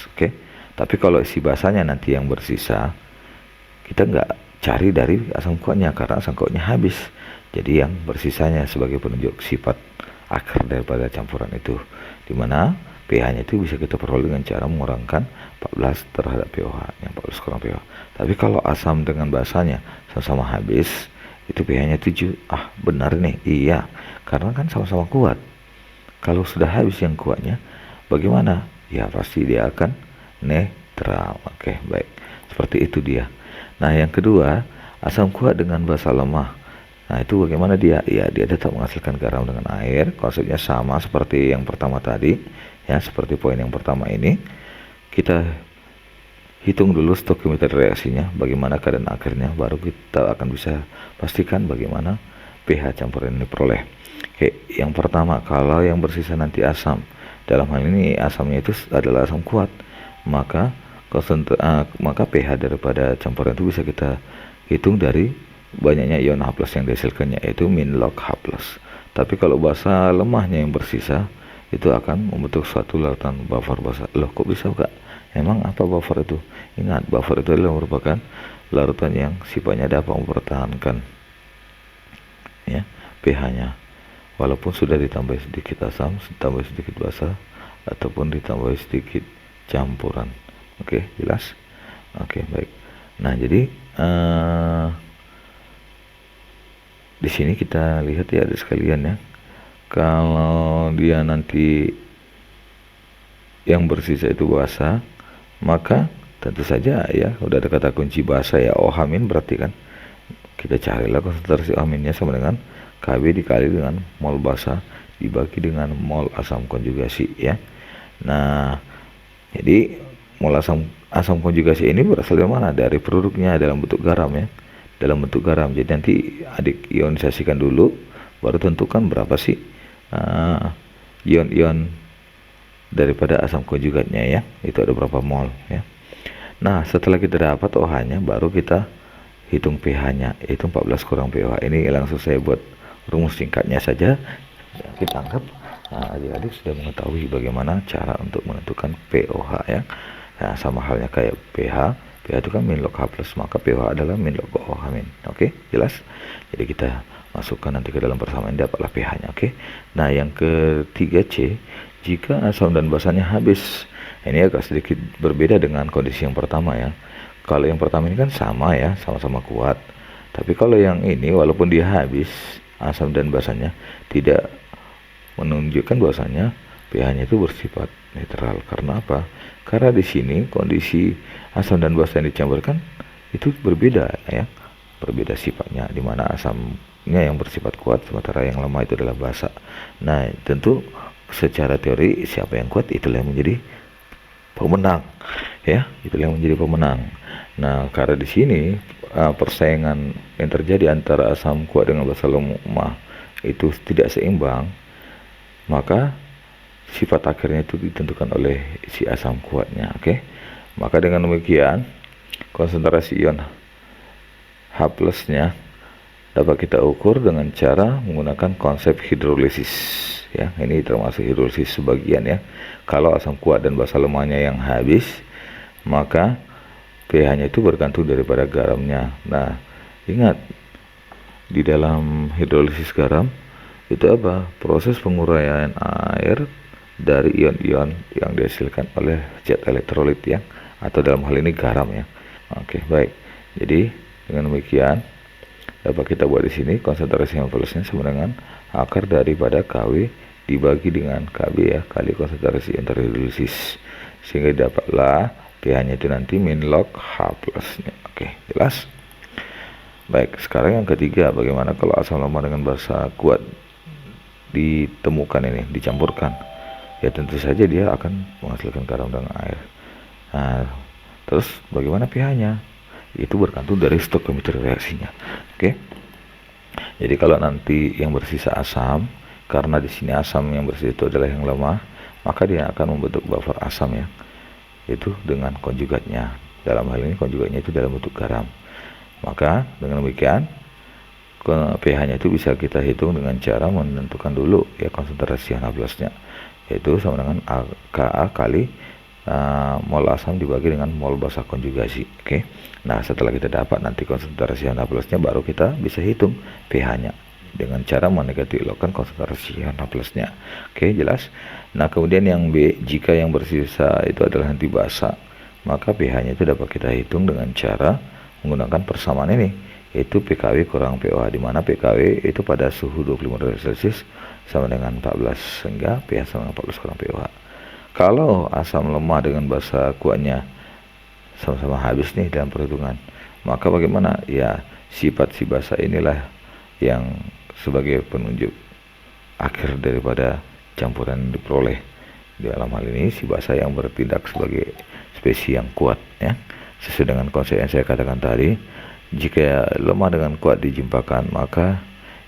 [SPEAKER 1] Oke. Tapi kalau si basanya nanti yang bersisa, kita nggak cari dari asam kuatnya karena asam kuatnya habis. Jadi yang bersisanya sebagai penunjuk sifat akhir daripada campuran itu, dimana pH-nya itu bisa kita peroleh dengan cara mengurangkan 14 terhadap pOH, yang 14 kurang pOH. Tapi kalau asam dengan basanya sama-sama habis, itu pH-nya 7. Ah, benar nih, iya, karena kan sama-sama kuat. Kalau sudah habis yang kuatnya, bagaimana? Ya pasti dia akan netral. Oke, baik. Seperti itu dia. Nah, yang kedua, asam kuat dengan basa lemah. Nah, itu bagaimana dia? Ya, dia tetap menghasilkan garam dengan air. Konsepnya sama seperti yang pertama tadi. Ya, seperti poin yang pertama ini. Kita hitung dulu stoichiometri reaksinya, bagaimana keadaan akhirnya, baru kita akan bisa pastikan bagaimana pH campuran ini peroleh. Oke, yang pertama, kalau yang bersisa nanti asam, dalam hal ini asamnya itu adalah asam kuat, maka pH daripada campuran itu bisa kita hitung dari banyaknya ion H+ yang dihasilkannya, yaitu min log H+. Tapi kalau basa lemahnya yang bersisa itu akan membentuk suatu larutan buffer basa. Loh, kok bisa Kak? Emang apa buffer itu? Ingat, buffer itu adalah merupakan larutan yang sifatnya dapat mempertahankan ya pH-nya walaupun sudah ditambah sedikit asam, ditambah sedikit basa, ataupun ditambah sedikit campuran. Oke, jelas? Oke, baik. Nah, jadi di sini kita lihat ya ada sekalian ya. Kalau dia nanti yang bersisa itu basa, maka tentu saja ya udah ada kata kunci basa ya, OH- berarti kan kita carilah konsentrasi OH- sama dengan Kb dikali dengan mol basa dibagi dengan mol asam konjugasi ya. Nah, jadi mol asam konjugasi ini berasal dari mana? Dari produknya dalam bentuk garam ya. Dalam bentuk garam. Jadi nanti adik ionisasikan dulu, baru tentukan berapa sih ion-ion daripada asam konjugatnya ya. Itu ada berapa mol ya. Nah, setelah kita dapat OH-nya, baru kita hitung pH-nya, yaitu 14 kurang pH. Ini langsung saya buat rumus singkatnya saja. Kita anggap adik-adik sudah mengetahui bagaimana cara untuk menentukan pOH ya. Nah, sama halnya kayak pH. pH itu kan min log H+, maka pH adalah min log OH-. Oke, jelas? Jadi kita masukkan nanti ke dalam persamaan, dapatlah pH-nya. Oke. Nah, yang ketiga C, jika asam dan basanya habis. Ini agak sedikit berbeda dengan kondisi yang pertama ya. Kalau yang pertama ini kan sama ya, sama-sama kuat. Tapi kalau yang ini walaupun dia habis asam dan basanya, tidak menunjukkan bahwasanya pH-nya itu bersifat netral. Karena apa? Karena di sini kondisi asam dan basa yang dicampurkan itu berbeda ya, berbeda sifatnya, di mana asamnya yang bersifat kuat sementara yang lemah itu adalah basa. Nah, tentu secara teori siapa yang kuat itulah yang menjadi pemenang ya, itulah yang menjadi pemenang. Nah, karena di sini persaingan yang terjadi antara asam kuat dengan basa lemah itu tidak seimbang, maka sifat akhirnya itu ditentukan oleh si asam kuatnya. Oke. Maka dengan demikian konsentrasi ion H+-nya dapat kita ukur dengan cara menggunakan konsep hidrolisis ya. Ini termasuk hidrolisis sebagian ya. Kalau asam kuat dan basa lemahnya yang habis, maka pH-nya itu bergantung daripada garamnya. Nah, ingat di dalam hidrolisis garam itu apa? Proses penguraian air dari ion-ion yang dihasilkan oleh zat elektrolit ya, atau dalam hal ini garam ya. Oke, baik. Jadi dengan demikian dapat kita buat di sini konsentrasi H+-nya sama dengan akar daripada Kw dibagi dengan Kb ya, kali konsentrasi interhidrolisis, sehingga dapatlah pH-nya itu nanti min log H+-nya. Oke, jelas? Baik, sekarang yang ketiga, bagaimana kalau asam lemah dengan basa kuat ditemukan ini, dicampurkan? Ya tentu saja dia akan menghasilkan garam dan air. Nah, terus bagaimana pH-nya? Itu bergantung dari stoikiometri reaksinya. Oke. Jadi kalau nanti yang bersisa asam, karena di sini asam yang bersisa itu adalah yang lemah, maka dia akan membentuk buffer asam ya, itu dengan konjugatnya. Dalam hal ini konjugatnya itu dalam bentuk garam. Maka dengan demikian pH-nya itu bisa kita hitung dengan cara menentukan dulu ya konsentrasi H+-nya, yaitu sama dengan Ka kali mol asam dibagi dengan mol basa konjugasi. Oke. Nah, setelah kita dapat nanti konsentrasi H+-nya, baru kita bisa hitung pH-nya dengan cara menegatifkan konsentrasi H+-nya. Oke, jelas? Nah, kemudian yang B, jika yang bersisa itu adalah nanti basa, maka pH-nya itu dapat kita hitung dengan cara menggunakan persamaan ini, yaitu PKW kurang pOH, di mana PKW itu pada suhu 25 derajat Celcius sama dengan 14, sehingga pH sama dengan 14 kurang pOH. Kalau asam lemah dengan basa kuatnya sama-sama habis nih dalam perhitungan, maka bagaimana? Ya, sifat si basa inilah yang sebagai penunjuk akhir daripada campuran yang diperoleh. Di dalam hal ini si basa yang bertindak sebagai spesies yang kuat ya. Sesuai dengan konsep yang saya katakan tadi, jika lemah dengan kuat dijumpakan, maka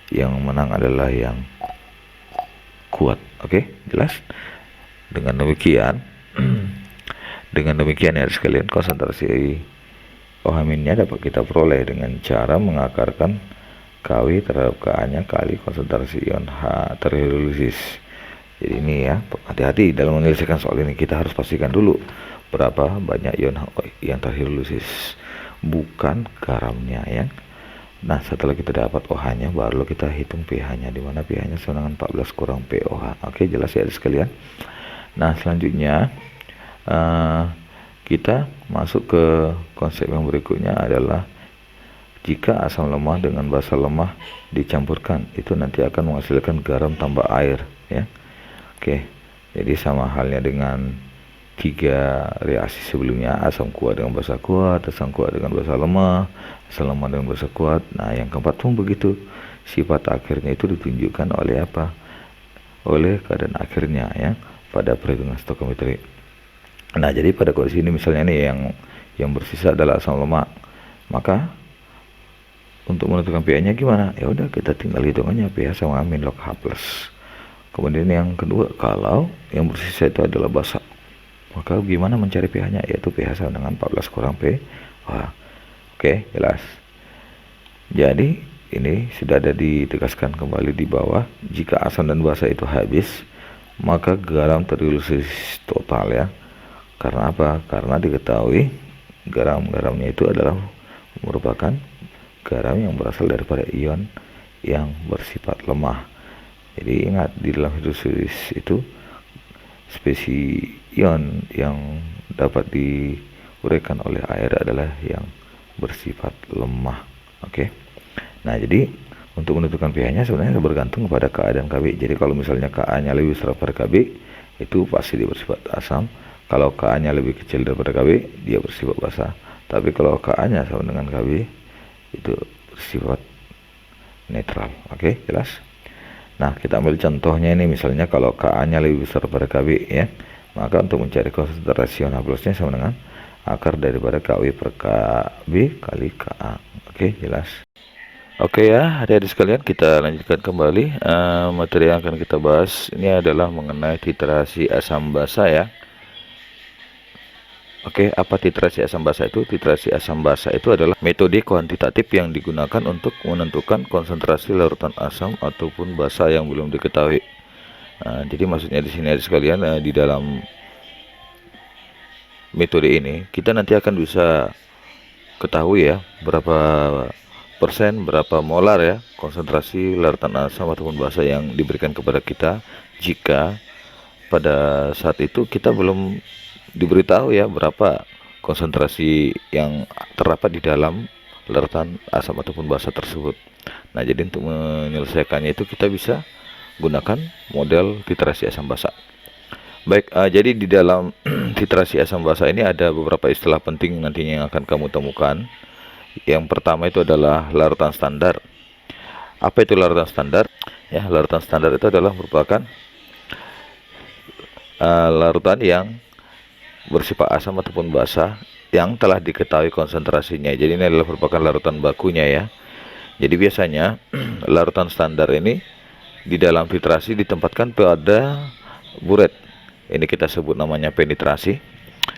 [SPEAKER 1] yang menang adalah yang kuat. Oke, jelas? Dengan demikian Dengan demikian ya sekalian, konsentrasi OH- dapat kita peroleh dengan cara mengakarkan Kw terhadap Ka-nya kali konsentrasi ion H terhidrolisis. Jadi ini ya, hati-hati dalam menyelesaikan soal ini, kita harus pastikan dulu berapa banyak ion H yang terhidrolisis, bukan garamnya ya. Nah, setelah kita dapat OH-nya, baru kita hitung pH-nya, di mana pH-nya sama dengan 14 kurang pOH. Oke, jelas ya sekalian. Nah, selanjutnya kita masuk ke konsep yang berikutnya adalah jika asam lemah dengan basa lemah dicampurkan, itu nanti akan menghasilkan garam tambah air ya. Oke, jadi sama halnya dengan 3 reaksi sebelumnya, asam kuat dengan basa kuat, asam kuat dengan basa lemah, asam lemah dengan basa kuat. Nah, yang keempat pun begitu. Sifat akhirnya itu ditunjukkan oleh apa? Oleh keadaan akhirnya ya, pada perhitungan stoikiometri. Nah, jadi pada kondisi ini misalnya nih yang bersisa adalah asam lemak, maka untuk menentukan pH-nya gimana? Ya udah, kita tinggal hitungannya pH sama min log H plus. Kemudian yang kedua, kalau yang bersisa itu adalah basa, maka gimana mencari pH-nya? Yaitu pH sama dengan 14 kurang pH. Oke, jelas. Jadi ini sudah ada ditegaskan kembali di bawah, jika asam dan basa itu habis, maka garam terhidrolisis total ya. Karena apa? Karena diketahui garam-garamnya itu adalah merupakan garam yang berasal daripada ion yang bersifat lemah. Jadi ingat, di dalam hidrolisis itu spesies ion yang dapat diuraikan oleh air adalah yang bersifat lemah. Oke. Nah, jadi untuk menentukan pH-nya sebenarnya bergantung kepada Ka dan Kb. Jadi kalau misalnya Ka-nya lebih besar daripada Kb, itu pasti dia bersifat asam. Kalau Ka-nya lebih kecil daripada Kb, dia bersifat basa. Tapi kalau Ka-nya sama dengan Kb, itu bersifat netral. Oke, jelas. Nah, kita ambil contohnya ini, misalnya kalau Ka-nya lebih besar daripada Kb ya, maka untuk mencari konsentrasi ion H plusnya sama dengan akar daripada Kw per Kb kali Ka. Oke, jelas. Oke ya, adik-adik sekalian, kita lanjutkan kembali materi yang akan kita bahas. Ini adalah mengenai titrasi asam basa ya. Oke, apa titrasi asam basa itu? Titrasi asam basa itu adalah metode kuantitatif yang digunakan untuk menentukan konsentrasi larutan asam ataupun basa yang belum diketahui. Jadi maksudnya di sini sekalian, di dalam metode ini kita nanti akan bisa ketahui ya berapa persen, berapa molar ya konsentrasi larutan asam ataupun basa yang diberikan kepada kita, jika pada saat itu kita belum diberitahu ya berapa konsentrasi yang terdapat di dalam larutan asam ataupun basa tersebut. Nah, jadi untuk menyelesaikannya itu kita bisa gunakan model titrasi asam basa. Baik, jadi di dalam titrasi asam basa ini ada beberapa istilah penting nantinya yang akan kamu temukan. Yang pertama itu adalah larutan standar. Apa itu larutan standar? Ya, larutan standar itu adalah merupakan larutan yang bersifat asam ataupun basa yang telah diketahui konsentrasinya. Jadi ini adalah merupakan larutan bakunya ya. Jadi biasanya larutan standar ini di dalam titrasi ditempatkan pada buret. Ini kita sebut namanya penetrasi.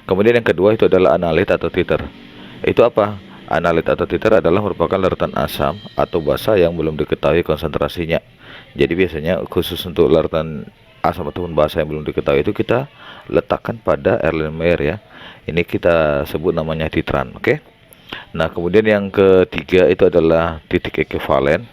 [SPEAKER 1] Kemudian yang kedua itu adalah analit atau titer. Itu apa? Analit atau titer adalah merupakan larutan asam atau basa yang belum diketahui konsentrasinya. Jadi biasanya khusus untuk larutan asam ataupun basa yang belum diketahui itu kita letakkan pada Erlenmeyer ya. Ini kita sebut namanya titran. Oke. Nah, kemudian yang ketiga itu adalah titik ekivalen.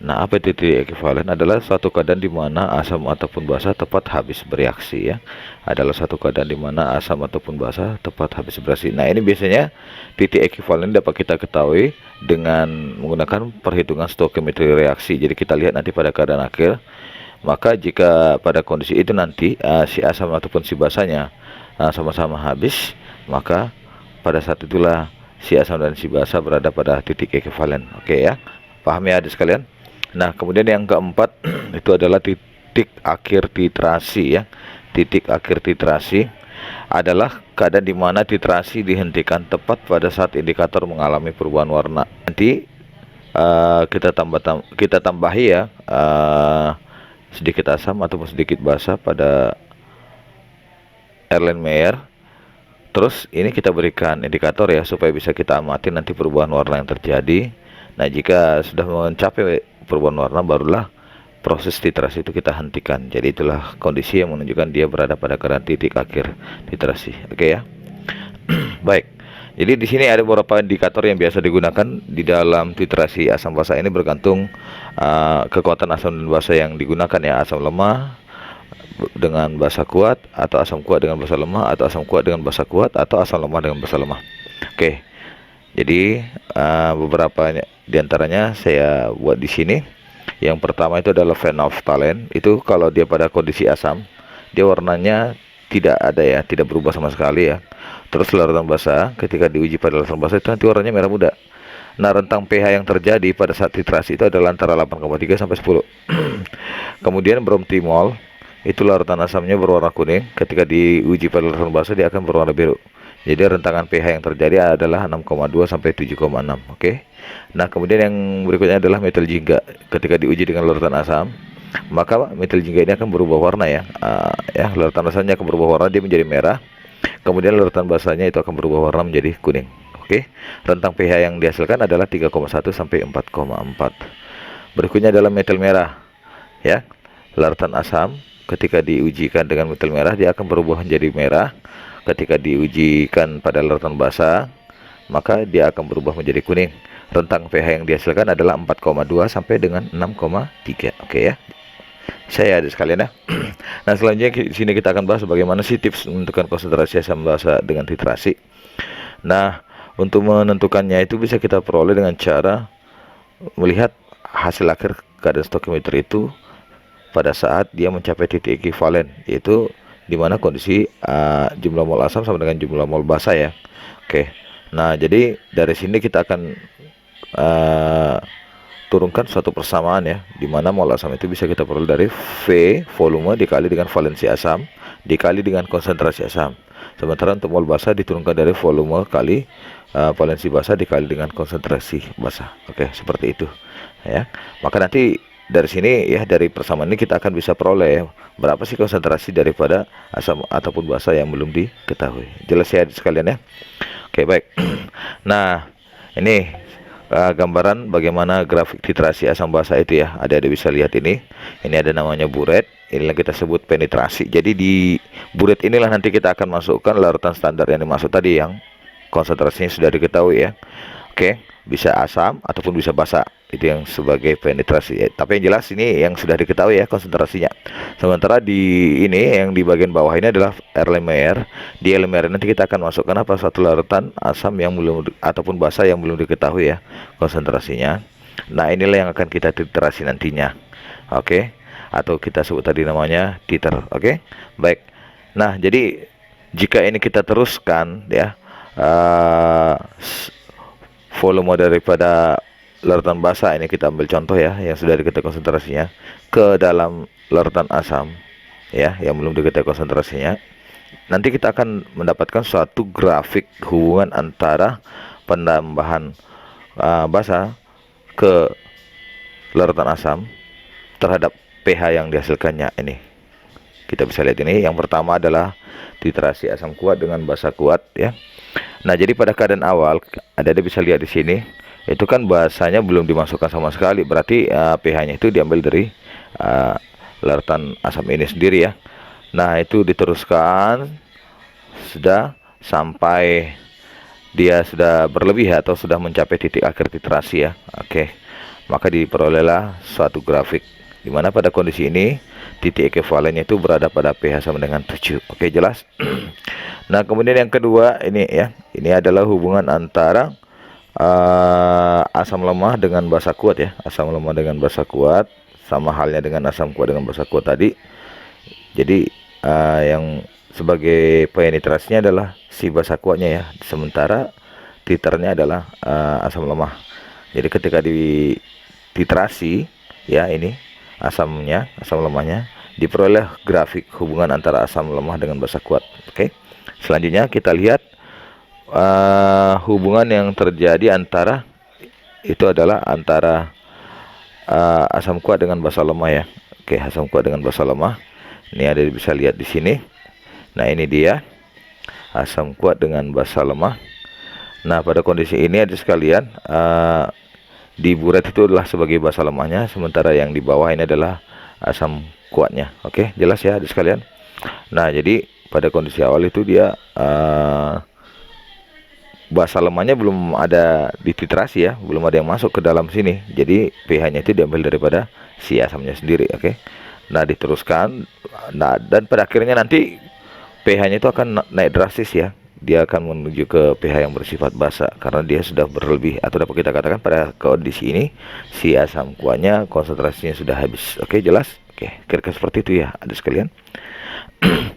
[SPEAKER 1] Nah, apa itu titik ekivalen? Adalah suatu keadaan di mana asam ataupun basa tepat habis bereaksi ya. Adalah suatu keadaan di mana asam ataupun basa tepat habis bereaksi. Nah, ini biasanya titik ekivalen dapat kita ketahui dengan menggunakan perhitungan stoikiometri reaksi. Jadi kita lihat nanti pada keadaan akhir. Maka jika pada kondisi itu nanti si asam ataupun si basanya sama-sama habis, maka pada saat itulah si asam dan si basa berada pada titik ekivalen. Oke ya, paham ya adik sekalian. Nah, kemudian yang keempat itu adalah titik akhir titrasi ya. Titik akhir titrasi adalah keadaan di mana titrasi dihentikan tepat pada saat indikator mengalami perubahan warna. Nanti kita tambahi ya sedikit asam ataupun sedikit basa pada Erlenmeyer Terus ini kita berikan indikator ya supaya bisa kita amati nanti perubahan warna yang terjadi. Nah, jika sudah mencapai perubahan warna, barulah proses titrasi itu kita hentikan. Jadi itulah kondisi yang menunjukkan dia berada pada keadaan titik akhir titrasi. Oke ya. Baik. Jadi di sini ada beberapa indikator yang biasa digunakan di dalam titrasi asam basa ini bergantung kekuatan asam dan basa yang digunakan ya. Asam lemah dengan basa kuat, atau asam kuat dengan basa lemah, atau asam kuat dengan basa kuat, atau asam lemah dengan basa lemah. Oke. Jadi beberapa diantaranya saya buat di sini. Yang pertama itu adalah phenolphthalein. Itu kalau dia pada kondisi asam, dia warnanya tidak ada ya, tidak berubah sama sekali ya. Terus larutan basa, ketika diuji pada larutan basa itu nanti warnanya merah muda. Nah, rentang pH yang terjadi pada saat titrasi itu adalah antara 8,3 sampai 10. Kemudian bromtimol, itu larutan asamnya berwarna kuning, ketika diuji pada larutan basa dia akan berwarna biru. Jadi rentangan pH yang terjadi adalah 6,2 sampai 7,6. Oke. Nah, kemudian yang berikutnya adalah metil jingga. Ketika diuji dengan larutan asam, maka metil jingga ini akan berubah warna ya. Larutan asamnya akan berubah warna, dia menjadi merah. Kemudian larutan basanya itu akan berubah warna menjadi kuning. Oke. Rentang pH yang dihasilkan adalah 3,1 sampai 4,4. Berikutnya adalah metil merah. Ya. Larutan asam ketika diujikan dengan metil merah dia akan berubah menjadi merah. Ketika diujikan pada larutan basa, maka dia akan berubah menjadi kuning. Rentang pH yang dihasilkan adalah 4,2 sampai dengan 6,3. Oke ya. Saya ada sekalian ya. Nah, selanjutnya di sini kita akan bahas bagaimana sih tips menentukan konsentrasi asam basa dengan titrasi. Nah, untuk menentukannya itu bisa kita peroleh dengan cara melihat hasil akhir keadaan stoichiometer itu pada saat dia mencapai titik ekivalen, yaitu di mana kondisi jumlah mol asam sama dengan jumlah mol basa ya. Oke. Nah, jadi dari sini kita akan turunkan suatu persamaan ya, di mana mol asam itu bisa kita peroleh dari V volume dikali dengan valensi asam dikali dengan konsentrasi asam. Sementara untuk mol basa diturunkan dari volume kali valensi basa dikali dengan konsentrasi basa. Oke, seperti itu ya. Maka nanti dari sini ya, dari persamaan ini kita akan bisa peroleh berapa sih konsentrasi daripada asam ataupun basa yang belum diketahui. Jelas ya sekalian ya. Oke, baik. Nah, ini gambaran bagaimana grafik titrasi asam basa itu ya. Ada bisa lihat ini. Ini ada namanya buret. Inilah kita sebut penetrasi. Jadi di buret inilah nanti kita akan masukkan larutan standar yang dimaksud tadi yang konsentrasinya sudah diketahui ya. Oke, bisa asam ataupun bisa basa. Itu yang sebagai penetrasi ya. Tapi yang jelas ini yang sudah diketahui ya konsentrasinya. Sementara di ini yang di bagian bawah ini adalah LMR. Di LMR nanti kita akan masukkan apa, satu larutan asam yang belum ataupun basa yang belum diketahui ya konsentrasinya. Nah, inilah yang akan kita titrasi nantinya. Oke. Atau kita sebut tadi namanya titer. Oke. Baik. Nah, jadi jika ini kita teruskan ya, volume daripada larutan basa ini kita ambil contoh ya yang sudah diketahui konsentrasinya ke dalam larutan asam ya yang belum diketahui konsentrasinya. Nanti kita akan mendapatkan suatu grafik hubungan antara penambahan basa ke larutan asam terhadap pH yang dihasilkannya. Ini kita bisa lihat ini. Yang pertama adalah titrasi asam kuat dengan basa kuat ya. Nah, jadi pada keadaan awal ada bisa lihat di sini, itu kan basanya belum dimasukkan sama sekali, berarti pH-nya itu diambil dari larutan asam ini sendiri ya. Nah, itu diteruskan sudah sampai dia sudah berlebih atau sudah mencapai titik akhir titrasi ya. Oke. Maka diperolehlah suatu grafik di mana pada kondisi ini titik ekivalennya itu berada pada pH sama dengan 7. Oke, jelas. Nah, kemudian yang kedua ini ya, ini adalah hubungan antara asam lemah dengan basa kuat ya. Asam lemah dengan basa kuat sama halnya dengan asam kuat dengan basa kuat tadi. Jadi yang sebagai penetrasinya adalah si basa kuatnya ya, sementara titernya adalah asam lemah. Jadi ketika di titrasi ya, ini asamnya, asam lemahnya, diperoleh grafik hubungan antara asam lemah dengan basa kuat. Oke. Selanjutnya kita lihat hubungan yang terjadi antara itu adalah antara asam kuat dengan basa lemah ya. Oke, asam kuat dengan basa lemah. Ini ada bisa lihat di sini. Nah, ini dia. asam kuat dengan basa lemah. Nah, pada kondisi ini adik sekalian, di buret itu adalah sebagai basa lemahnya, sementara yang di bawah ini adalah asam kuatnya. Oke, jelas ya adik sekalian. Nah, jadi pada kondisi awal itu dia basa lemahnya belum ada dititrasi ya, belum ada yang masuk ke dalam sini. Jadi pH-nya itu diambil daripada si asamnya sendiri. Oke. Nah, diteruskan. Nah, dan pada akhirnya nanti pH-nya itu akan naik drastis ya. Dia akan menuju ke pH yang bersifat basa karena dia sudah berlebih, atau dapat kita katakan pada kondisi ini si asam kuatnya konsentrasinya sudah habis. Oke, jelas? Oke, kira-kira seperti itu ya adik sekalian.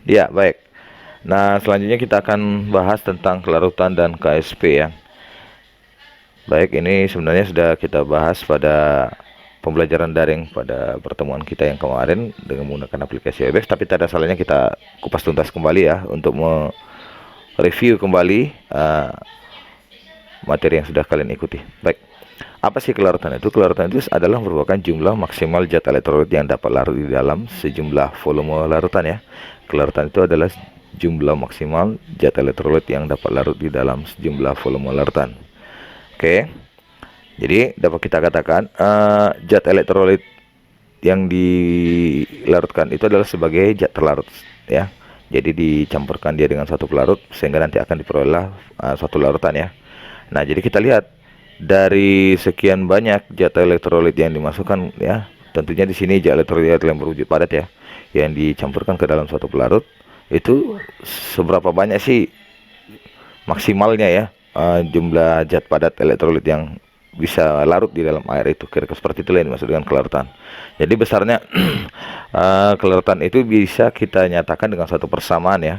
[SPEAKER 1] Ya, baik. Nah, selanjutnya kita akan bahas tentang kelarutan dan KSP ya. Baik, ini sebenarnya sudah kita bahas pada pembelajaran daring pada pertemuan kita yang kemarin dengan menggunakan aplikasi Webex, tapi tidak ada salahnya kita kupas tuntas kembali ya untuk mereview kembali materi yang sudah kalian ikuti. Baik, apa sih kelarutan itu? Kelarutan itu adalah merupakan jumlah maksimal zat elektrolit yang dapat larut di dalam sejumlah volume larutan ya. Kelarutan itu adalah jumlah maksimal zat elektrolit yang dapat larut di dalam sejumlah volume larutan. Oke, jadi dapat kita katakan zat elektrolit yang dilarutkan itu adalah sebagai zat terlarut ya. Jadi dicampurkan dia dengan suatu pelarut sehingga nanti akan diperoleh suatu larutan ya. Nah, jadi kita lihat dari sekian banyak zat elektrolit yang dimasukkan ya, tentunya di sini zat elektrolit yang berwujud padat ya, yang dicampurkan ke dalam suatu pelarut, itu seberapa banyak sih maksimalnya ya jumlah zat padat elektrolit yang bisa larut di dalam air itu. Kira-kira seperti itu yang dimaksud dengan kelarutan. Jadi besarnya kelarutan itu bisa kita nyatakan dengan satu persamaan ya,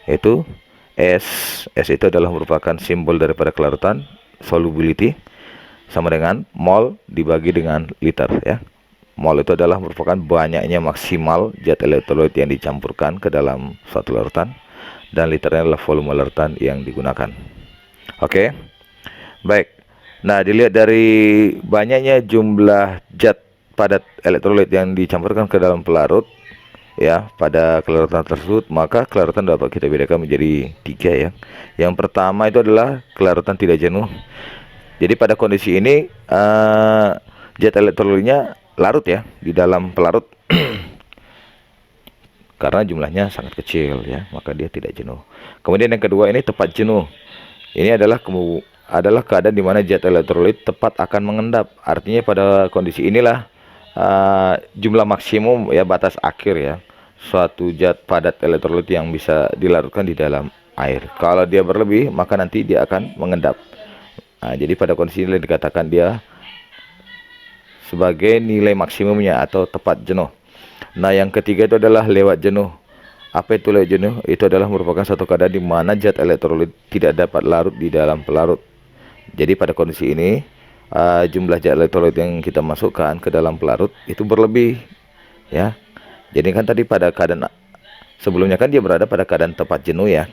[SPEAKER 1] yaitu S. S itu adalah merupakan simbol daripada kelarutan. Solubility sama dengan mol dibagi dengan liter ya. Mol itu adalah merupakan banyaknya maksimal zat elektrolit yang dicampurkan ke dalam suatu larutan, dan liternya adalah volume larutan yang digunakan. Oke, baik. Nah, dilihat dari banyaknya jumlah zat padat elektrolit yang dicampurkan ke dalam pelarut ya pada kelarutan tersebut, maka kelarutan dapat kita bedakan menjadi 3 ya. Yang pertama itu adalah kelarutan tidak jenuh. Jadi pada kondisi ini zat elektrolitnya larut ya di dalam pelarut karena jumlahnya sangat kecil ya, maka dia tidak jenuh. Kemudian yang kedua ini tepat jenuh. Ini adalah keadaan di mana zat elektrolit tepat akan mengendap. Artinya pada kondisi inilah jumlah maksimum ya, batas akhir ya, suatu zat padat elektrolit yang bisa dilarutkan di dalam air. Kalau dia berlebih, maka nanti dia akan mengendap. Nah, jadi pada kondisi ini dikatakan dia sebagai nilai maksimumnya atau tepat jenuh. Nah, yang ketiga itu adalah lewat jenuh. Apa itu lewat jenuh? Itu adalah merupakan satu keadaan di mana zat elektrolit tidak dapat larut di dalam pelarut. Jadi pada kondisi ini jumlah zat elektrolit yang kita masukkan ke dalam pelarut itu berlebih ya. Jadi kan tadi pada keadaan sebelumnya kan dia berada pada keadaan tepat jenuh ya.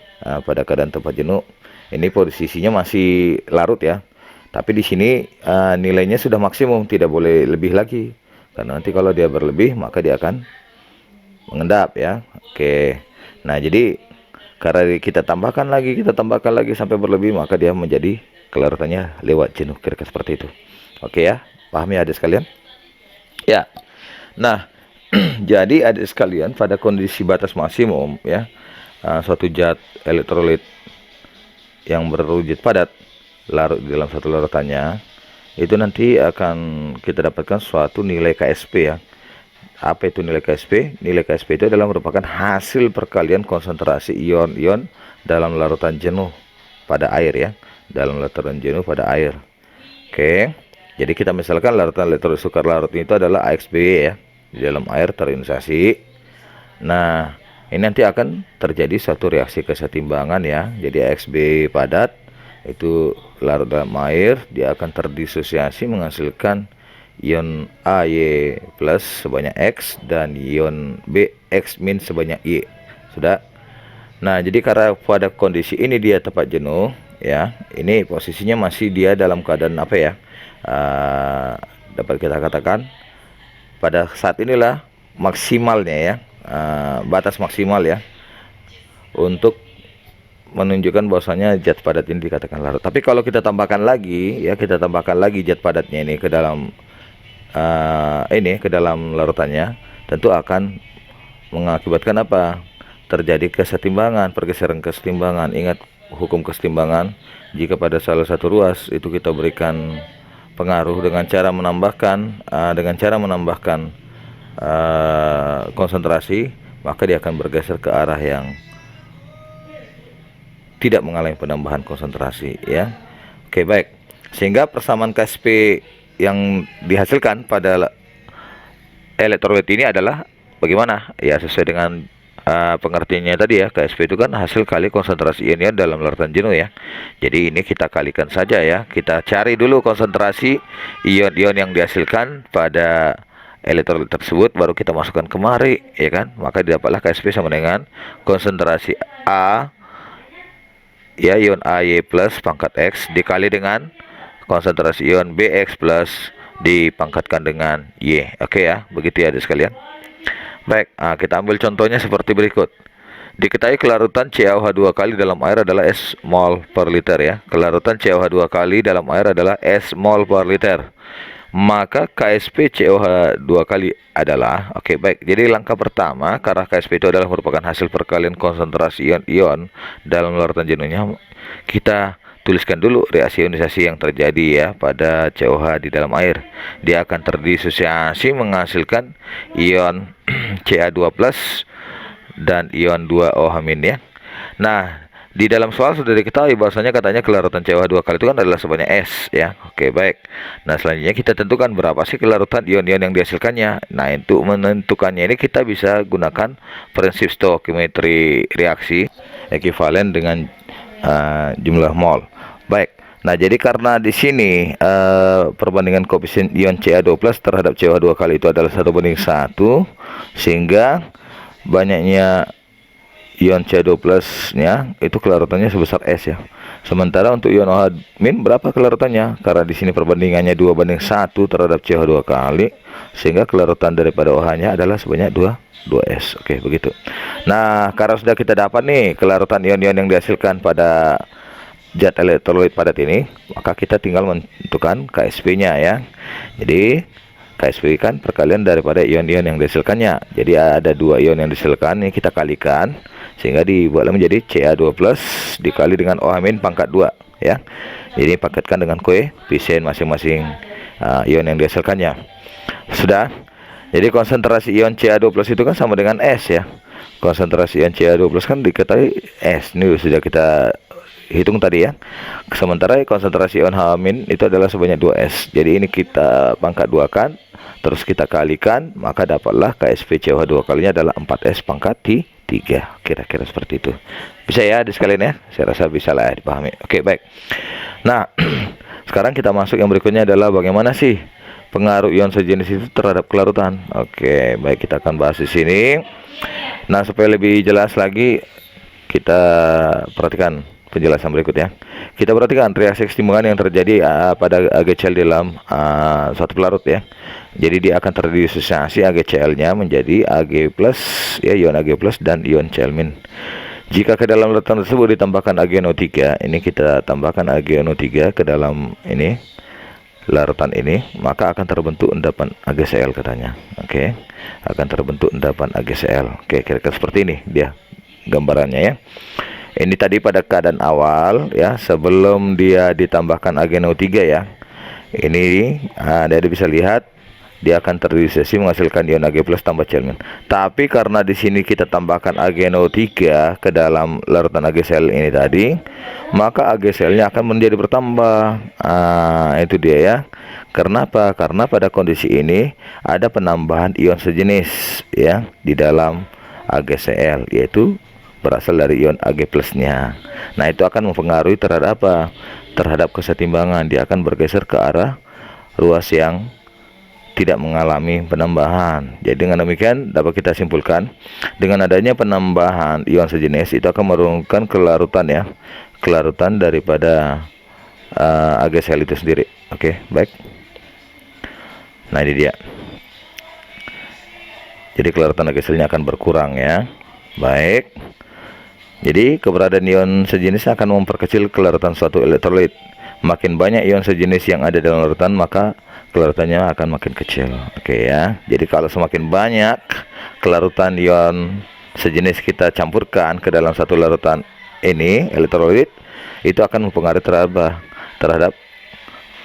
[SPEAKER 1] Pada keadaan tepat jenuh ini posisinya masih larut ya. Tapi di sini nilainya sudah maksimum, tidak boleh lebih lagi. Karena nanti kalau dia berlebih maka dia akan mengendap ya. Oke. Nah, jadi karena kita tambahkan lagi sampai berlebih, maka dia menjadi kelarutannya lewat jenuh. Kira-kira seperti itu. Oke ya, paham ya adik sekalian? Ya. Nah, jadi adik sekalian, pada kondisi batas maksimum ya, suatu zat elektrolit yang berwujud padat larut di dalam satu larutannya, itu nanti akan kita dapatkan suatu nilai KSP ya. Apa itu nilai KSP? Nilai KSP itu adalah merupakan hasil perkalian konsentrasi ion-ion dalam larutan jenuh pada air ya, dalam larutan jenuh pada air. Oke, jadi kita misalkan larutan elektrolit sukar larut itu adalah AXB ya, di dalam air terionisasi. Nah, ini nanti akan terjadi suatu reaksi kesetimbangan ya. Jadi AXB padat itu larut dalam air, dia akan terdisosiasi menghasilkan ion AY plus sebanyak X dan ion B X min sebanyak Y. Sudah. Nah, jadi karena pada kondisi ini dia tepat jenuh ya, ini posisinya masih dia dalam keadaan apa ya, dapat kita katakan pada saat inilah maksimalnya ya, batas maksimal ya untuk menunjukkan bahwasanya zat padat ini dikatakan larut. Tapi kalau kita tambahkan lagi ya, kita tambahkan lagi zat padatnya ini ke dalam ke dalam larutannya, tentu akan mengakibatkan apa? Terjadi kesetimbangan, pergeseran kesetimbangan. Ingat hukum kesetimbangan, jika pada salah satu ruas itu kita berikan pengaruh dengan cara menambahkan konsentrasi, maka dia akan bergeser ke arah yang tidak mengalami penambahan konsentrasi ya. Oke, baik. Sehingga persamaan KSP yang dihasilkan pada elektrolit ini adalah bagaimana? Ya, sesuai dengan pengertiannya tadi ya. KSP itu kan hasil kali konsentrasi ion dalam larutan jenuh ya. Jadi ini kita kalikan saja ya. Kita cari dulu konsentrasi ion-ion yang dihasilkan pada elektrolit tersebut, baru kita masukkan kemari ya kan. Maka didapatlah KSP sama dengan konsentrasi A ya, ion AY plus pangkat X dikali dengan konsentrasi ion BX plus dipangkatkan dengan Y. Oke ya, begitu ya adik sekalian. Baik, kita ambil contohnya seperti berikut. Diketahui kelarutan CaOH2 kali dalam air adalah S mol per liter ya. Kelarutan CaOH2 kali dalam air adalah S mol per liter. Maka KSP CaOH2 kali adalah, oke baik. Jadi langkah pertama, karena KSP itu adalah merupakan hasil perkalian konsentrasi ion-ion dalam larutan jenuhnya, kita tuliskan dulu reaksi ionisasi yang terjadi ya pada CaOH di dalam air. Dia akan terdisosiasi menghasilkan ion Ca2+ dan ion 2OH- ya. Nah, di dalam soal sudah diketahui bahwasanya katanya kelarutan CaOH2 kali itu kan adalah sebanyak S ya. Oke, baik. Nah, selanjutnya kita tentukan berapa sih kelarutan ion-ion yang dihasilkannya. Nah, untuk menentukannya ini kita bisa gunakan prinsip stoichiometri reaksi ekuivalen dengan jumlah mol. Baik. Nah, jadi karena di sini perbandingan koefisien ion Ca2+ terhadap CaOH2 kali itu adalah 1:1, sehingga banyaknya ion Ca2+-nya itu kelarutannya sebesar S ya. Sementara untuk ion OH- berapa kelarutannya? Karena di sini perbandingannya 2:1 terhadap CaOH2 kali, sehingga kelarutan daripada OH-nya adalah sebanyak 2S. Oke, begitu. Nah, karena sudah kita dapat nih kelarutan ion-ion yang dihasilkan pada zat elektrolit padat ini, maka kita tinggal menentukan KSP-nya ya. Jadi KSP kan perkalian daripada ion-ion yang dihasilkannya. Jadi ada 2 ion yang dihasilkan, ini kita kalikan sehingga dibuatlah menjadi Ca2+ dikali dengan OH- pangkat 2 ya. Jadi paketkan dengan koefisien masing-masing ion yang dihasilkannya. Sudah. Jadi konsentrasi ion Ca2+ itu kan sama dengan S ya. Konsentrasi ion Ca2+ kan diketahui S. Ini sudah kita hitung tadi ya. Sementara konsentrasi ion H- itu adalah sebanyak 2S. Jadi ini kita pangkat 2 kan, terus kita kalikan, maka dapatlah KSP CaOH2 kalinya adalah 4S pangkat 3. Kira-kira seperti itu. Bisa ya adik sekalian ya? Saya rasa bisa lah ya dipahami. Oke, baik. Nah, sekarang kita masuk yang berikutnya adalah bagaimana sih pengaruh ion sejenis itu terhadap kelarutan. Oke, baik, kita akan bahas di sini. Nah, supaya lebih jelas lagi, kita perhatikan penjelasan berikut ya. Kita perhatikan reaksi kesetimbangan yang terjadi pada AgCl dalam suatu pelarut ya. Jadi dia akan terdisosiasi AgCl-nya menjadi Ag+ ya, ion Ag+ dan ion Cl-. Jika ke dalam larutan tersebut ditambahkan AgNO3, ini kita tambahkan AgNO3 ke dalam ini larutan ini, maka akan terbentuk endapan AgCl katanya. Oke. Akan terbentuk endapan AgCl. Oke, kira-kira seperti ini dia gambarannya ya. Ini tadi pada keadaan awal ya, sebelum dia ditambahkan AgNO3 ya. Ini Anda bisa lihat dia akan terdisosiasi menghasilkan ion Ag+ tambah Cl-. Tapi karena di sini kita tambahkan AgNO3 ke dalam larutan AgCl ini tadi, maka AgCl-nya akan menjadi bertambah. Itu dia ya. Karena apa? Karena pada kondisi ini ada penambahan ion sejenis ya di dalam AgCl, yaitu berasal dari ion Ag+-nya. Nah, itu akan mempengaruhi terhadap apa? Terhadap kesetimbangan. Dia akan bergeser ke arah ruas yang tidak mengalami penambahan. Jadi dengan demikian dapat kita simpulkan, dengan adanya penambahan ion sejenis itu akan menurunkan kelarutan ya, kelarutan daripada AgCl itu sendiri. Oke, baik. Nah, ini dia. Jadi kelarutan AgCl-nya akan berkurang ya. Baik. Jadi keberadaan ion sejenis akan memperkecil kelarutan suatu elektrolit. Makin banyak ion sejenis yang ada dalam larutan, maka kelarutannya akan makin kecil. Oke ya. Jadi kalau semakin banyak kelarutan ion sejenis kita campurkan ke dalam satu larutan ini elektrolit, itu akan mempengaruhi terhadap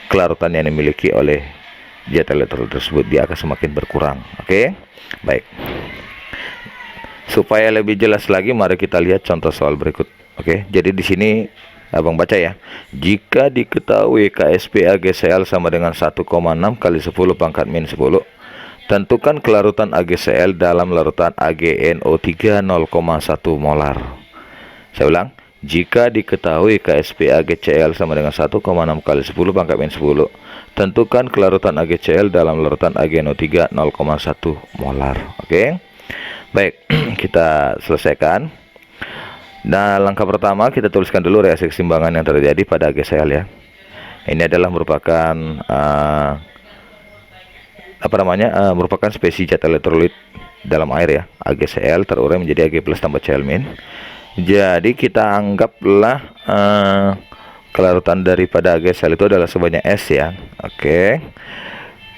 [SPEAKER 1] kelarutan yang dimiliki oleh zat elektrolit tersebut. Dia akan semakin berkurang. Oke. Baik. Supaya lebih jelas lagi, mari kita lihat contoh soal berikut. Oke, jadi di sini abang baca ya. Jika diketahui KSP AgCl sama dengan 1,6 kali 10 pangkat min 10, tentukan kelarutan AgCl dalam larutan AgNO3 0,1 molar. Saya ulang, jika diketahui KSP AgCl sama dengan 1,6 kali 10 pangkat min 10, tentukan kelarutan AgCl dalam larutan AgNO3 0,1 molar. Oke. Baik, kita selesaikan. Nah, langkah pertama kita tuliskan dulu reaksi keseimbangan yang terjadi pada AgCl ya. Ini adalah merupakan merupakan spesies zat elektrolit dalam air ya. AgCl terurai menjadi Ag+ tambah Cl-. Jadi kita anggaplah kelarutan daripada AgCl itu adalah sebanyak S ya. Oke.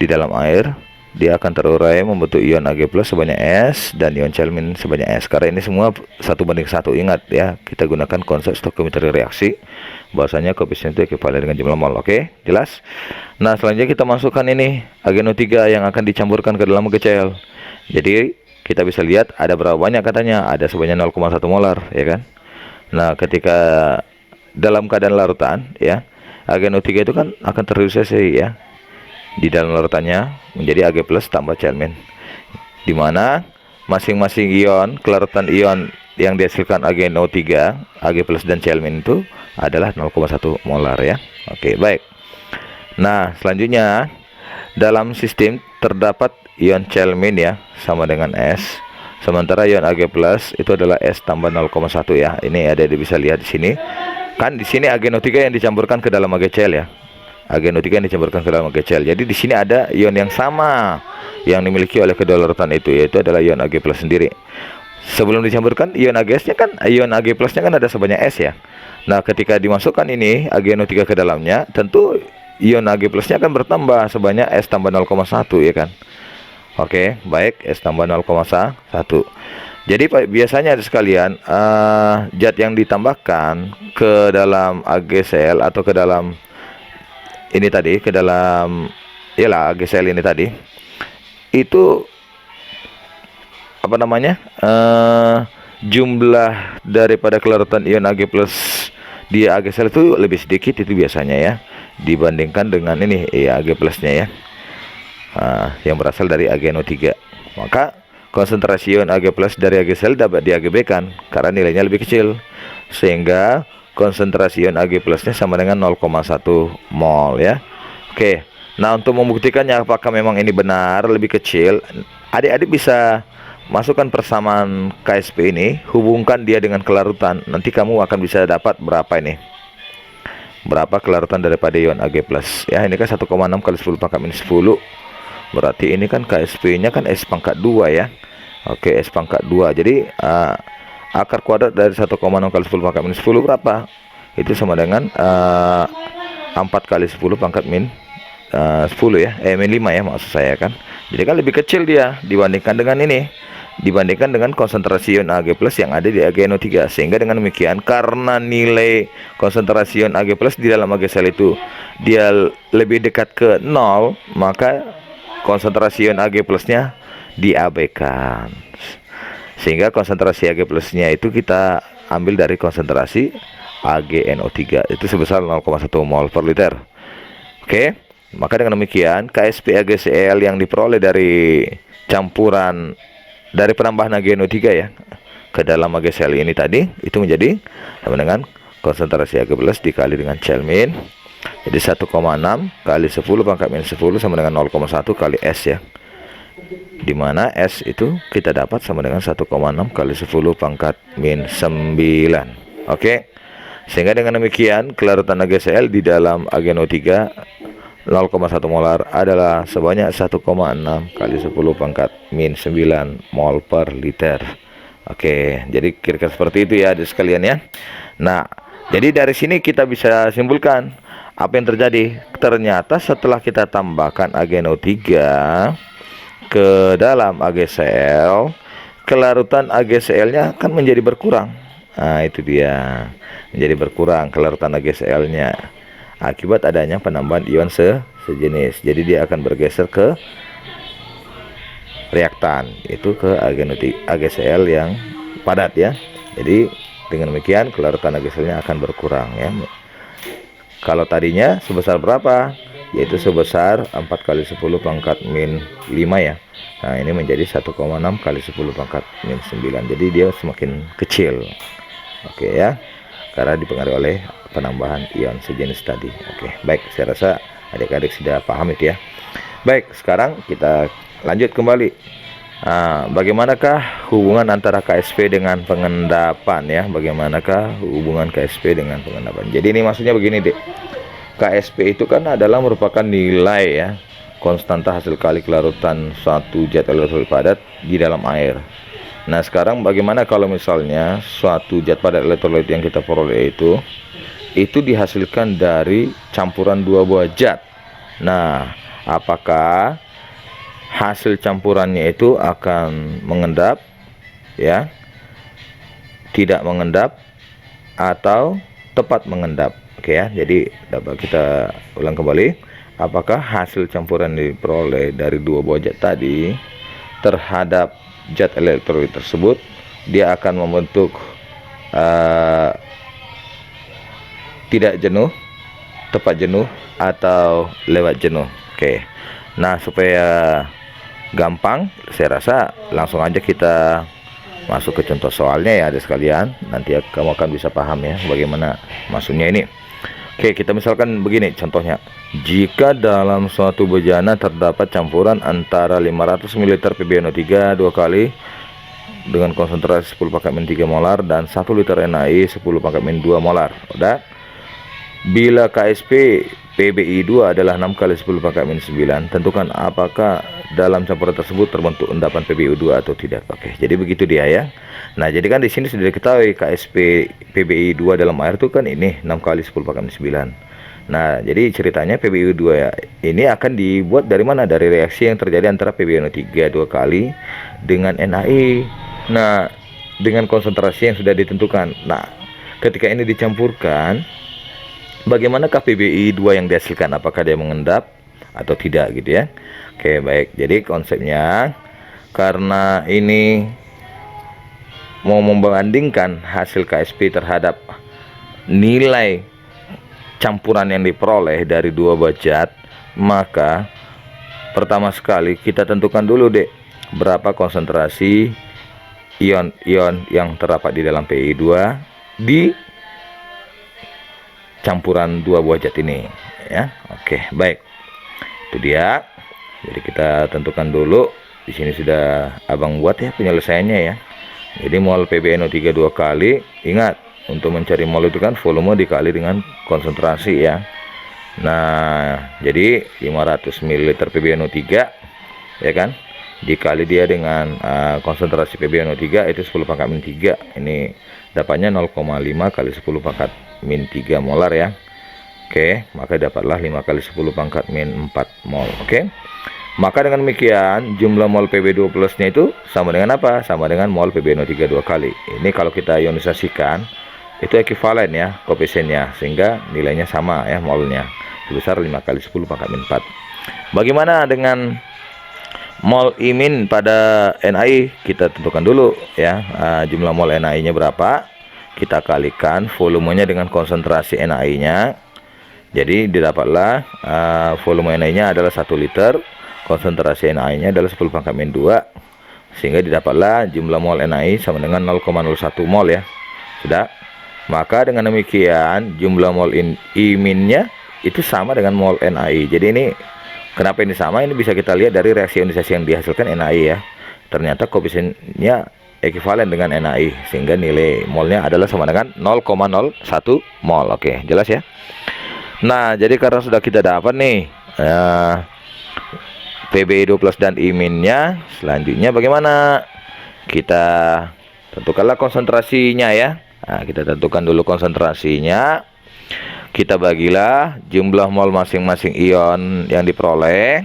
[SPEAKER 1] Di dalam air dia akan terurai membentuk ion Ag+ sebanyak S dan ion Cl- sebanyak S. Karena ini semua 1:1. Ingat ya, kita gunakan konsep stoichiometri reaksi, bahwasanya koefisien itu ekuivalen dengan jumlah mol. Oke, jelas? Nah, selanjutnya kita masukkan ini AgNO3 yang akan dicampurkan ke dalam AgCl. Jadi kita bisa lihat ada berapa banyak, katanya ada sebanyak 0,1 molar ya kan. Nah, ketika dalam keadaan larutan ya, AgNO3 itu kan akan terreduksi ya di dalam larutannya menjadi Ag+ tambah Cl-, di mana masing-masing ion, kelarutan ion yang dihasilkan AgNO3, Ag+ dan Cl- itu adalah 0,1 molar ya. Oke, baik. Nah, selanjutnya dalam sistem terdapat ion Cl- ya sama dengan S, sementara ion Ag+ itu adalah S tambah 0,1 ya. Ini ada bisa lihat di sini. Kan di sini AgNO3 yang dicampurkan ke dalam AgCl ya. AgNO3 yang dicampurkan ke dalam AgCl. Jadi di sini ada ion yang sama yang dimiliki oleh kedua larutan itu, yaitu adalah ion Ag+ sendiri. Sebelum dicampurkan ion Ag+-nya kan, ion Ag+-nya kan ada sebanyak S ya. Nah, ketika dimasukkan ini AgNO3 ke dalamnya, tentu ion Ag+-nya akan bertambah sebanyak S tambah 0,1 ya kan. Oke, baik, S tambah 0,1. Jadi biasanya ada sekalian zat yang ditambahkan ke dalam AgCl atau ke dalam ini tadi, ke dalam ialah AgCl ini tadi, itu jumlah daripada kelarutan ion Ag+ di AgCl itu lebih sedikit itu biasanya ya, dibandingkan dengan ini ya Ag+-nya ya, yang berasal dari AgNO3. Maka konsentrasi ion Ag+ dari AgCl dapat di-Ag-kan karena nilainya lebih kecil, sehingga konsentrasi ion Ag+-nya sama dengan 0,1 mol ya. Oke. Nah, untuk membuktikannya apakah memang ini benar lebih kecil, adik-adik bisa masukkan persamaan KSP ini, hubungkan dia dengan kelarutan. Nanti kamu akan bisa dapat berapa ini. Berapa kelarutan daripada ion Ag+. Ya, ini kan 1,6 kali 10 pangkat min 10. Berarti ini kan KSP-nya kan S pangkat 2 ya. Oke, S pangkat 2. Jadi akar kuadrat dari 1,6 kali 10 pangkat min 10 berapa? Itu sama dengan 4 kali 10 pangkat min 10 ya, min 5 ya maksud saya kan. Jadi kan lebih kecil dia dibandingkan dengan ini, dibandingkan dengan konsentrasi ion Ag+ yang ada di AgNO3. Sehingga dengan demikian, karena nilai konsentrasi ion Ag+ di dalam AgCl itu dia lebih dekat ke 0, maka konsentrasi ion Ag+-nya diabaikan. Sehingga konsentrasi Ag+-nya itu kita ambil dari konsentrasi AgNO3, itu sebesar 0,1 mol per liter. Oke, maka dengan demikian KSP AgCl yang diperoleh dari campuran dari penambahan AgNO3 ya ke dalam AgCl ini tadi, itu menjadi sama dengan konsentrasi Ag+ dikali dengan Cl-. Jadi 1,6 kali 10 pangkat min 10 sama dengan 0,1 kali S ya, dimana S itu kita dapat sama dengan 1,6 kali 10 pangkat min 9. Oke, sehingga dengan demikian kelarutan AgCl di dalam AgNO3 0,1 molar adalah sebanyak 1,6 kali 10 pangkat min 9 mol per liter. Oke, jadi kira-kira seperti itu ya adik sekalian ya. Nah, jadi dari sini kita bisa simpulkan apa yang terjadi. Ternyata setelah kita tambahkan AgNO3 ke dalam AgCl, kelarutan AgCl-nya kan menjadi berkurang. Nah, itu dia. Menjadi berkurang kelarutan AgCl-nya akibat adanya penambahan ion sejenis. Jadi dia akan bergeser ke reaktan, itu ke AgCl yang padat ya. Jadi dengan demikian kelarutan AgCl-nya akan berkurang ya. Kalau tadinya sebesar berapa? Yaitu sebesar 4 kali 10 pangkat min 5 ya. Nah, ini menjadi 1,6 kali 10 pangkat min 9. Jadi dia semakin kecil. Oke ya. Karena dipengaruhi oleh penambahan ion sejenis tadi. Oke, baik, saya rasa adik-adik sudah paham itu ya. Baik, sekarang kita lanjut kembali. Nah, bagaimanakah hubungan antara KSP dengan pengendapan ya? Bagaimanakah hubungan KSP dengan pengendapan? Jadi ini maksudnya begini deh. KSP itu kan adalah merupakan nilai ya, konstanta hasil kali kelarutan suatu zat elektrolit padat di dalam air. Nah, sekarang bagaimana kalau misalnya suatu zat padat elektrolit yang kita peroleh itu dihasilkan dari campuran dua buah zat. Nah, apakah hasil campurannya itu akan mengendap ya, tidak mengendap, atau tepat mengendap? Oke ya, jadi dapat kita ulang kembali. Apakah hasil campuran yang diperoleh dari dua buah zat tadi terhadap zat elektrolit tersebut dia akan membentuk tidak jenuh, tepat jenuh, atau lewat jenuh? Oke. Nah, supaya gampang, saya rasa langsung aja kita masuk ke contoh soalnya ya adik sekalian. Nanti kamu akan bisa paham ya bagaimana maksudnya ini. Oke, kita misalkan begini contohnya. Jika dalam suatu bejana terdapat campuran antara 500 ml PbNO3 dua kali dengan konsentrasi 10⁻³ molar dan 1 liter NaI 10⁻² molar. Udah? Bila KSP PbI2 adalah 6 kali 10⁻⁹, tentukan apakah dalam campuran tersebut terbentuk endapan PbI2 atau tidak. Oke, jadi begitu dia ya. Nah, jadi kan di sini sudah diketahui KSP PbI2 dalam air itu kan ini 6 kali 10⁻⁹. Nah, jadi ceritanya PbI2 ya, ini akan dibuat dari mana? Dari reaksi yang terjadi antara PbNO3 dua kali dengan NaI. Nah, dengan konsentrasi yang sudah ditentukan. Nah, ketika ini dicampurkan, bagaimanakah PbI2 yang dihasilkan? Apakah dia mengendap atau tidak gitu ya? Oke, baik. Jadi konsepnya, karena ini mau membandingkan hasil KSP terhadap nilai campuran yang diperoleh dari dua buah zat, maka pertama sekali kita tentukan dulu deh berapa konsentrasi ion-ion yang terdapat di dalam PbI2 di campuran dua buah zat ini ya. Oke, baik. Itu dia. Jadi kita tentukan dulu. Di sini sudah abang buat ya penyelesaiannya ya. Jadi mol PbNO3 dua kali, ingat untuk mencari mol itu kan volume dikali dengan konsentrasi ya. Nah, jadi 500 ml PbNO3 ya kan, dikali dia dengan konsentrasi PbNO3 itu 10⁻⁵. Ini dapatnya 0,5 kali 10⁻⁻³ molar ya. Oke, maka dapatlah 5 kali 10⁻⁴ mol. Oke. Maka dengan demikian jumlah mol Pb2 plusnya itu sama dengan apa? Sama dengan mol PbNO3 dua kali. Ini kalau kita ionisasikan itu ekuivalen ya koefisiennya, sehingga nilainya sama ya, molnya sebesar 5 kali 10⁻⁴. Bagaimana dengan mol imin pada NaI? Kita tentukan dulu ya, jumlah mol NaI nya berapa, kita kalikan volumenya dengan konsentrasi NaI nya. Jadi didapatlah volume NaI nya adalah 1 liter, konsentrasi NaI nya adalah 10⁻², sehingga didapatlah jumlah mol NaI sama dengan 0,01 mol ya. Sudah. Maka dengan demikian jumlah mol iminnya itu sama dengan mol NaI. Jadi ini kenapa ini sama? Ini bisa kita lihat dari reaksi ionisasi yang dihasilkan NaI ya. Ternyata koefisiennya ekuivalen dengan NaI, sehingga nilai molnya adalah sama dengan 0,01 mol. Oke, jelas ya. Nah, jadi karena sudah kita dapat nih PbI2 plus dan iminnya, selanjutnya bagaimana? Kita Tentukanlah konsentrasinya ya. Nah, kita tentukan dulu konsentrasinya. Kita bagilah jumlah mol masing-masing ion yang diperoleh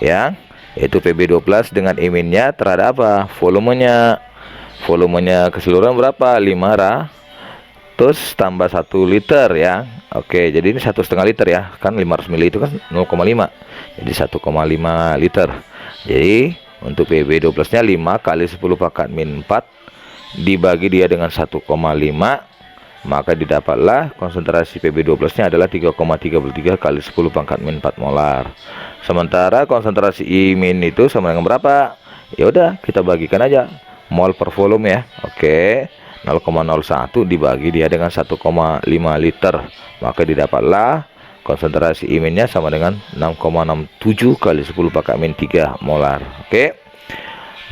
[SPEAKER 1] ya, yaitu Pb2+ dengan iminnya terhadap apa? Volumenya. Volumenya keseluruhan berapa? 500 tambah 1 liter ya. Oke, jadi ini 1,5 liter ya. Kan 500 ml itu kan 0,5. Jadi 1,5 liter. Jadi untuk Pb2+-nya 5 kali 10 pangkat min 4 dibagi dia dengan 1,5, maka didapatlah konsentrasi Pb2+-nya adalah 3,33 kali 10 pangkat min 4 molar. Sementara konsentrasi imin itu sama dengan berapa? Ya udah, kita bagikan aja mol per volume ya. Oke, 0,01 dibagi dia dengan 1,5 liter, maka didapatlah konsentrasi iminnya sama dengan 6,67 kali 10 pangkat min 3 molar. Oke.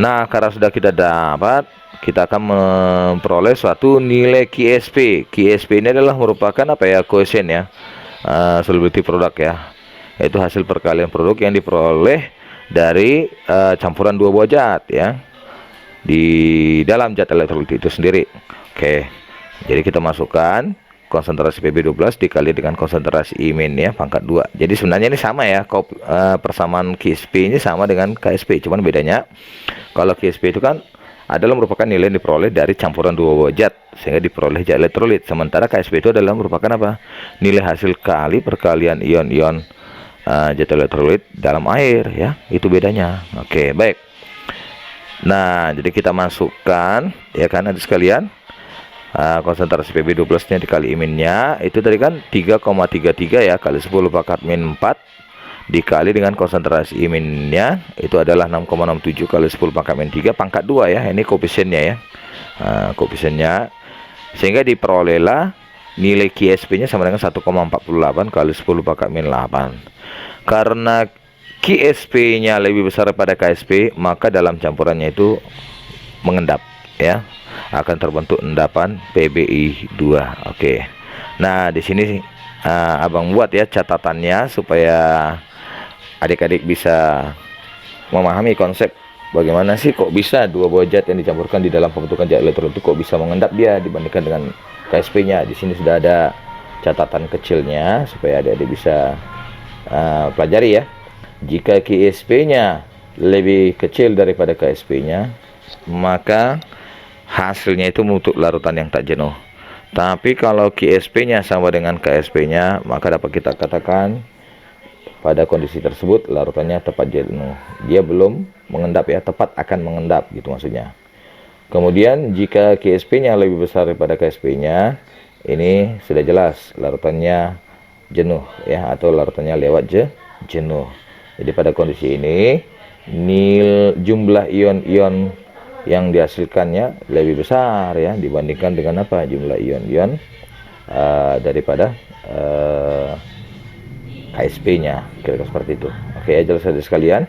[SPEAKER 1] Nah, karena sudah kita dapat, kita akan memperoleh suatu nilai QSP. QSP ini adalah merupakan apa ya, koefisien ya, solubility product ya, yaitu hasil perkalian produk yang diperoleh dari campuran dua buah zat ya di dalam zat elektrolit itu sendiri. Oke, jadi kita masukkan konsentrasi Pb2+ dikali dengan konsentrasi imin ya, pangkat 2. Jadi sebenarnya ini sama ya, persamaan QSP ini sama dengan KSP, cuman bedanya kalau QSP itu kan adalah merupakan nilai yang diperoleh dari campuran dua buah zat sehingga diperoleh zat elektrolit. Sementara KSP itu adalah merupakan apa? Nilai hasil kali perkalian ion-ion zat elektrolit dalam air ya. Itu bedanya. Oke, baik. Nah, jadi kita masukkan ya kan adik sekalian. Konsentrasi Pb2+-nya dikali iminnya itu tadi kan 3,33 ya kali 10 pangkat min 4 dikali dengan konsentrasi iminnya itu adalah 6,67 kali 10 pangkat min 3 pangkat 2 ya. Ini koefisiennya ya. Koefisiennya, sehingga diperolehlah nilai QSP-nya sama dengan 1,48 kali 10 pangkat min 8. Karena QSP-nya lebih besar daripada KSP, maka dalam campurannya itu mengendap ya, akan terbentuk endapan PbI2. Oke. Nah, di sini abang buat ya catatannya supaya adik-adik bisa memahami konsep bagaimana sih kok bisa dua buah zat yang dicampurkan di dalam pembentukan zat elektrolit itu kok bisa mengendap dia dibandingkan dengan KSP-nya. Di sini sudah ada catatan kecilnya supaya adik-adik bisa pelajari ya. Jika KSP-nya lebih kecil daripada KSP-nya, maka hasilnya itu membentuk larutan yang tak jenuh. Tapi kalau KSP-nya sama dengan KSP-nya, maka dapat kita katakan pada kondisi tersebut larutannya tepat jenuh. Dia belum mengendap ya, tepat akan mengendap gitu maksudnya. Kemudian jika KSP-nya lebih besar daripada KSP-nya, ini sudah jelas larutannya jenuh ya, atau larutannya lewat jenuh. Jadi pada kondisi ini jumlah ion-ion yang dihasilkannya lebih besar ya dibandingkan dengan apa, jumlah ion-ion daripada KSP-nya, kira-kira seperti itu. Oke, jelas saja sekalian.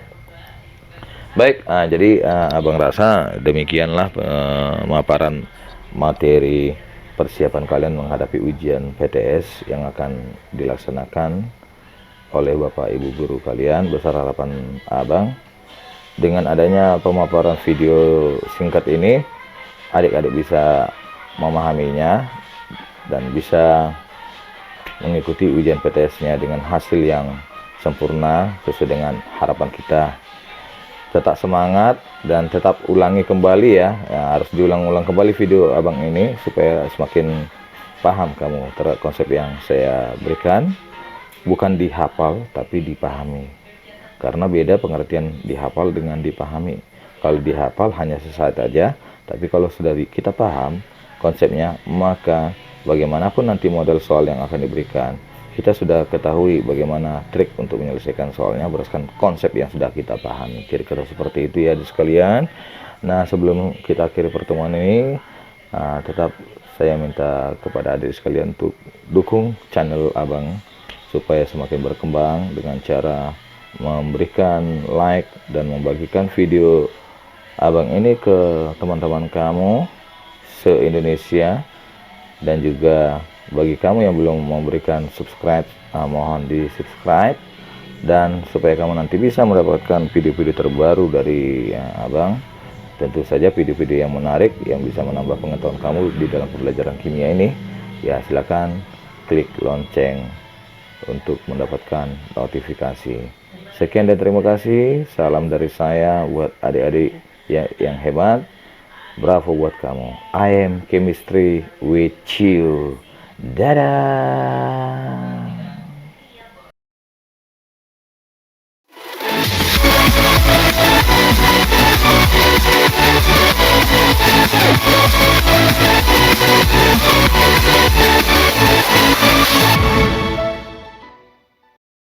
[SPEAKER 1] Baik, jadi abang rasa demikianlah pemaparan materi persiapan kalian menghadapi ujian PTS yang akan dilaksanakan oleh Bapak Ibu guru kalian. Besar harapan abang dengan adanya pemaparan video singkat ini, adik-adik bisa memahaminya dan bisa mengikuti ujian PTS-nya dengan hasil yang sempurna sesuai dengan harapan kita. Tetap semangat dan tetap ulangi kembali ya, harus diulang-ulang kembali video abang ini supaya semakin paham kamu terhadap konsep yang saya berikan. Bukan dihafal tapi dipahami, karena beda pengertian dihafal dengan dipahami. Kalau dihafal hanya sesaat saja, tapi kalau sudah kita paham konsepnya, maka bagaimanapun nanti model soal yang akan diberikan, kita sudah ketahui bagaimana trik untuk menyelesaikan soalnya berdasarkan konsep yang sudah kita pahami. Kira-kira seperti itu ya sekalian. Nah, sebelum kita akhiri pertemuan ini, tetap saya minta kepada adik sekalian untuk dukung channel abang supaya semakin berkembang dengan cara memberikan like dan membagikan video abang ini ke teman-teman kamu se-Indonesia. Dan juga bagi kamu yang belum memberikan subscribe, mohon di subscribe, dan supaya kamu nanti bisa mendapatkan video-video terbaru dari abang Tentu saja video-video yang menarik yang bisa menambah pengetahuan kamu di dalam pembelajaran kimia ini, ya silakan klik lonceng untuk mendapatkan notifikasi. Sekian dan terima kasih. Salam dari saya buat adik-adik yang hebat. Bravo buat kamu. I am chemistry with you. Dadah.